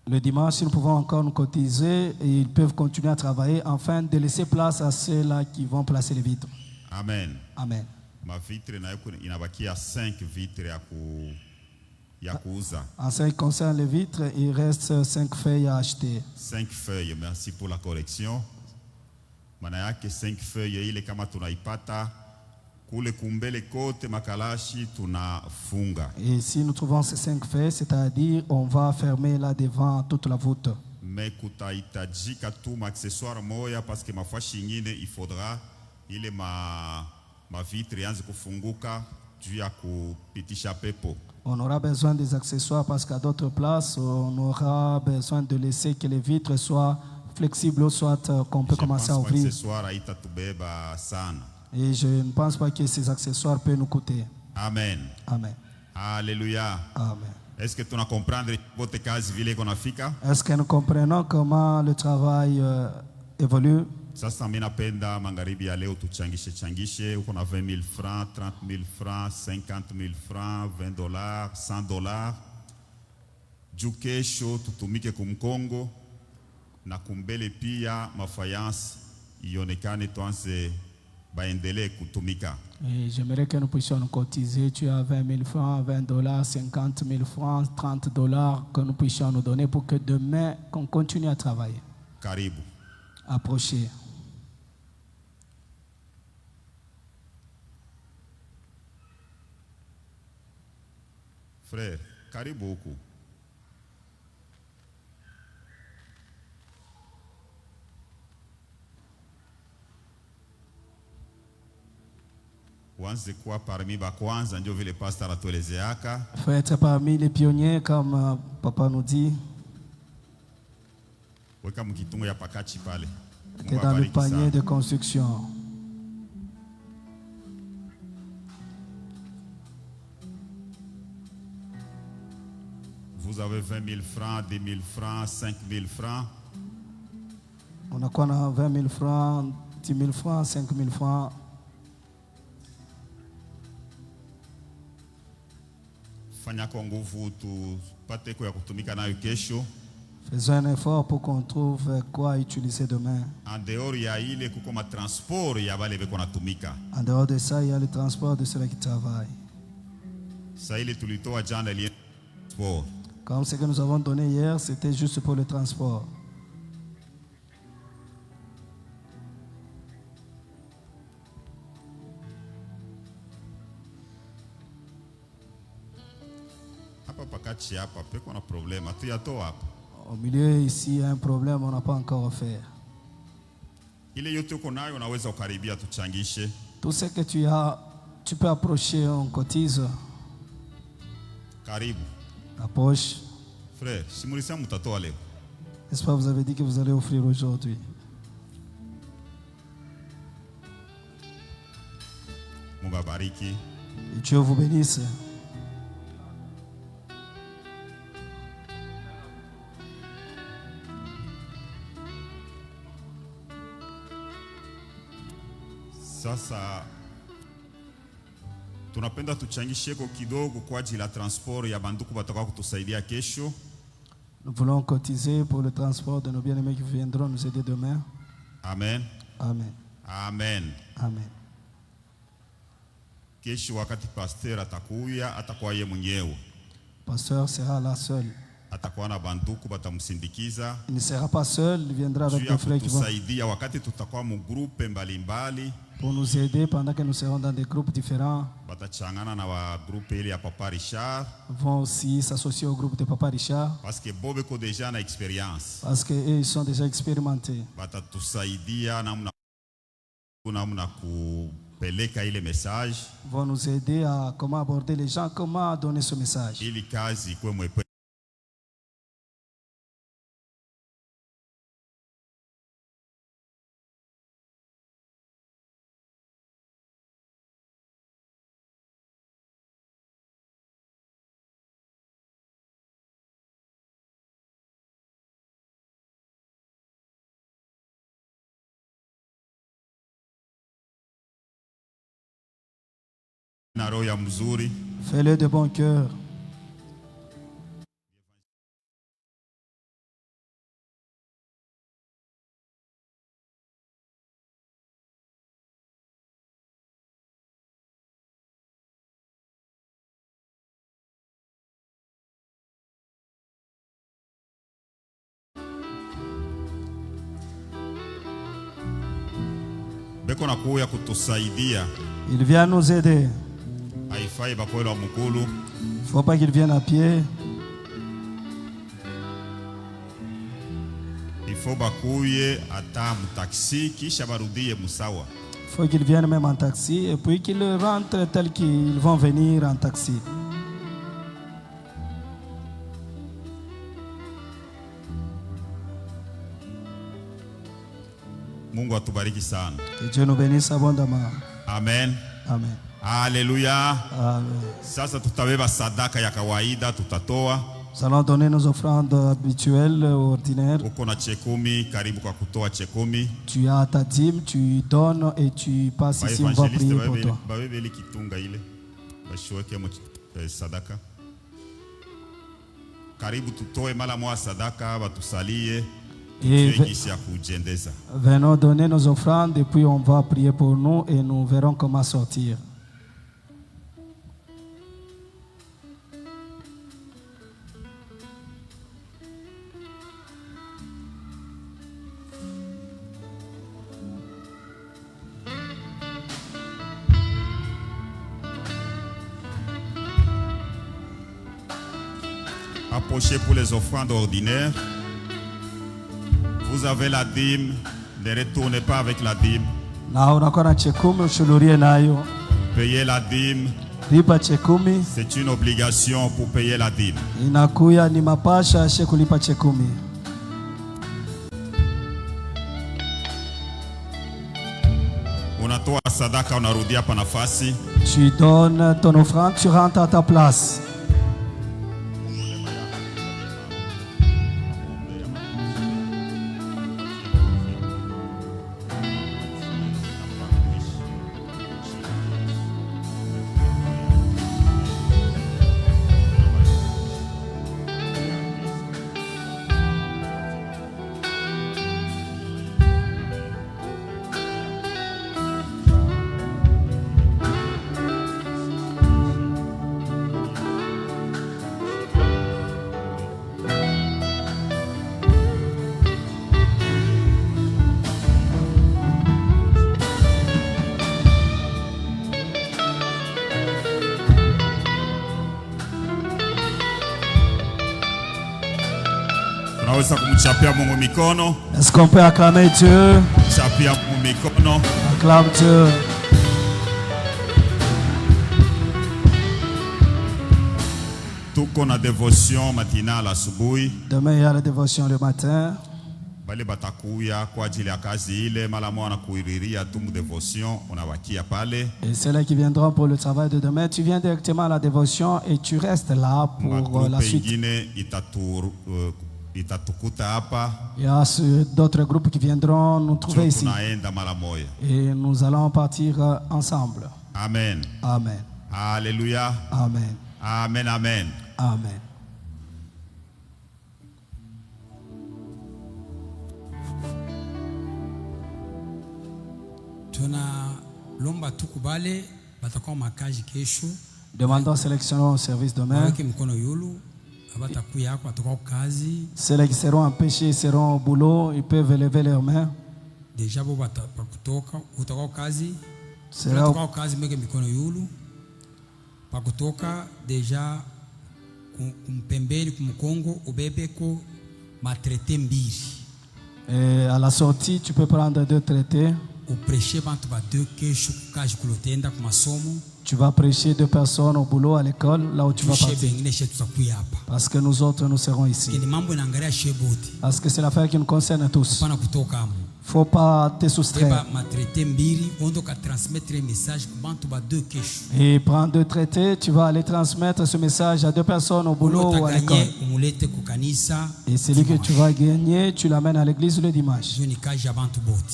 Le dimanche, si nous pouvons encore nous cotiser, et ils peuvent continuer à travailler afin de laisser place à ceux-là qui vont placer les vitres. Amen. Amen. Mavitre nayo inabakia 5 vitre ya kuuza. En ce qui concerne les vitres, il reste 5 feuilles à acheter. 5 feuilles, merci pour la correction. Maana yake 5 feuilles ile kama tunaipata kule kumbele kote makalashi tunafunga. Et si nous trouvons ces 5 feuilles, c'est-à-dire on va fermer là devant toute la voûte. Mais kutahitajika tu accessoire moya parce que mafashi nyingine il faudra ile ma vitre yanze kufunguka juu ya kupitisha pepo. On aura besoin des accessoires parce qu'à d'autres places, on aura besoin de laisser que les vitres soient flexibles, soit qu'on peut commencer à ouvrir. Et je ne pense pas que ces accessoires peuvent nous coûter. Amen. Amen. Alléluia. Amen. Est-ce que tu as compris votre cas vile konafika? Est-ce que nous comprenons comment le travail évolue? Sasa mimi napenda magharibi ya leo tuchangishe. Uko na 20 000 francs, 30 000 francs, 50 000 francs, $20, $100. Juu kesho tutumike kumkongo na kumbele pia mafayansi ionekane tuanze baendelee kutumika. Et j'aimerais que nous puissions nous cotiser. Tu as 20 000 francs, $20, 50 000 francs, $30 que nous puissions nous donner pour que demain, qu'on continue à travailler. Karibu. Approchez. Frère, karibu huku. Wanze kuwa parmi ba kwanza ndio vile pastor atuelezeaka. Il faut être parmi les pionniers comme papa nous dit. Weka mkitungo ya pakachi pale. Tu es dans le panier de construction. Vous avez 20 000 francs, 10 000 francs, 5 000 francs. On a quoi? On a 20 000 francs, 10 000 francs, 5 000 francs. fanya kwa nguvu tupate kwa kutumika nayo kesho. Faisons un effort pour qu'on trouve quoi utiliser demain. En dehors ya ile kuko ma transport ya bale beko natumika. En dehors de ça, il y a le transport de ceux qui travaillent. Sa ile tulitoa jana ile sport. Comme ce que nous avons donné hier, c'était juste pour le transport. Hapa pakati hapa peko na problema tu yatoa hapa. Au milieu ici, il y a un problème, on n'a pas encore offert. Ile yote uko nayo unaweza ukaribia tuchangishe. Tout ce que tu as, tu peux approcher, on cotise. Karibu. La poche. Frère, simulisa mutatoa leo. N'est-ce pas, vous avez dit que vous allez offrir aujourd'hui. Mungu abariki. Et Dieu vous bénisse. Sasa tunapenda tuchangisheko kidogo kwa ajili ya transport ya banduku batakuwa kutusaidia kesho. Nous voulons cotiser pour le transport de nos bien-aimés qui viendront nous aider demain. Amen. Amen. Amen. Amen. Kesho wakati pasteur atakuya atakuwa yeye mwenyewe. Pasteur sera là seul. Atakuwa na banduku batamsindikiza. Il ne sera pas seul, il viendra avec des frères qui vont tusaidia wakati tutakuwa mu groupe mbalimbali. Pour nous aider pendant que nous serons dans des groupes différents. Batachangana na wa groupe ile ya Papa Richard. Vont aussi s'associer au groupe de Papa Richard. Parce que bobe ko déjà na expérience. Parce que eux, ils sont déjà expérimentés. Batatusaidia namna kupeleka ile message. Vont nous aider à comment aborder les gens, comment donner ce message. Ili kazi kwe mwepe. Na roho ya mzuri. Fais-le de bon cœur. Beko na kuya kutusaidia. Il vient nous aider. Haifai bakwela wa mukulu. Il ne faut pas qu'il vienne à pied. Il faut bakuye ata mtaxi kisha barudie musawa. Il faut qu'ils viennent même en taxi et puis qu'ils rentrent tel qu'ils vont venir en taxi. Mungu atubariki sana. Que Dieu nous bénisse abondamment. Amen. Amen. Haleluya. Amen. Sasa tutabeba sadaka ya kawaida tutatoa. Nous allons donner nos offrandes habituelles, ordinaires. Uko na chekumi, karibu kwa kutoa chekumi. Tu as ta dîme, tu donnes et tu passes ici, on va prier pour toi. Babebe ile kitunga ile. Bashoeke sadaka. Karibu tutoe mala mwa sadaka batusalie. Et venons donner nos offrandes et puis on va prier pour nous et nous verrons comment sortir. Approchez pour les offrandes ordinaires. Vous avez la dîme, ne retournez pas avec la dîme. Payez la dîme. C'est une obligation pour payer la dîme. Unatoa sadaka unarudia hapa nafasi. Tu donnes ton offrande, tu rentres à ta place. Naweza kumchapia Mungu mikono. Est-ce qu'on peut acclamer Dieu? Chapia Mungu mikono. Acclame Dieu. Tuko na devotion matinale asubuhi. Demain, il y a la dévotion le matin. Bale batakuya kwa ajili ya kazi ile mala mwana kuiriria tu devotion unawakia pale. Et ceux-là qui viendront pour le travail de demain, tu viens directement à la dévotion et tu restes là pour la suite. Il y a d'autres groupes qui viendront nous trouver ici. Et nous allons partir ensemble. Amen. Amen. Alléluia. Amen. Amen. Amen. Amen. Lomba tukubale batakuwa makaji kesho. Demandons sélectionnons au service demain. Mkono yulu abatakuya yako atakuwa kazi. Ceux qui seront empêchés seront au boulot, ils peuvent lever leurs mains. Deja bo batakutoka utakuwa kazi. Sera utakuwa kazi mweke mikono yulu. Pakutoka deja kumpembeni kumkongo ubebeko matraité mbili. Et à la sortie, tu peux prendre 2 traités. Tu vas prêcher 2 personnes au boulot, à l'école, là où tu vas partir. Parce que nous autres, nous serons ici. Parce que c'est l'affaire qui nous concerne tous. Il ne faut pas te soustraire. Et prends 2 traités, tu vas aller transmettre ce message à 2 personnes au boulot ou à l'école. Et celui que tu vas gagner, tu l'amènes à l'église le dimanche.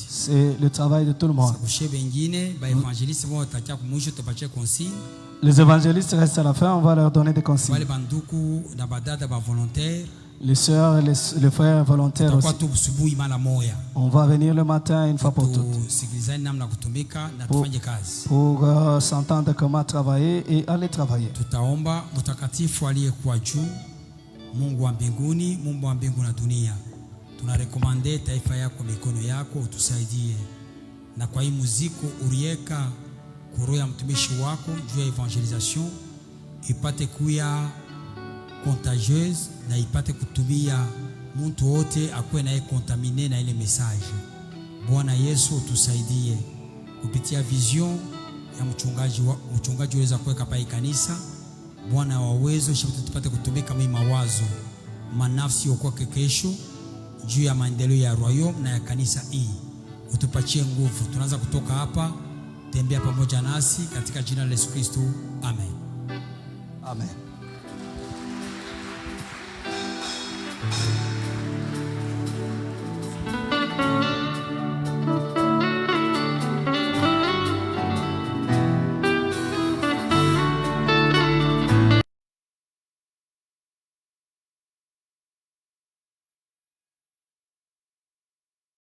C'est le travail de tout le monde. Les évangélistes restent à la fin, on va leur donner des consignes. Les sœurs et les frères volontaires aussi. On va venir le matin une fois pour toutes. Pour s'entendre comment travailler et aller travailler. Mungu wa mbinguni, Mungu wa mbingu na dunia. Tunarekomande taifa yako mikono yako utusaidie. Na kwa hii muziki urieka kuro ya mtumishi wako juu ya evangelisation ipate kuya contagieuse na ipate kutumia mtu wote akwe naye contamine na ile message. Bwana Yesu utusaidie kupitia vision ya mchungaji weza kuweka pa kanisa. Bwana wa uwezo shabati tupate kutumika mimi mawazo manafsi kwa kesho juu ya maendeleo ya royaume na ya kanisa hii. Utupatie nguvu. Tunaanza kutoka hapa, tembea pamoja nasi katika jina la Yesu Kristo. Amen. Amen.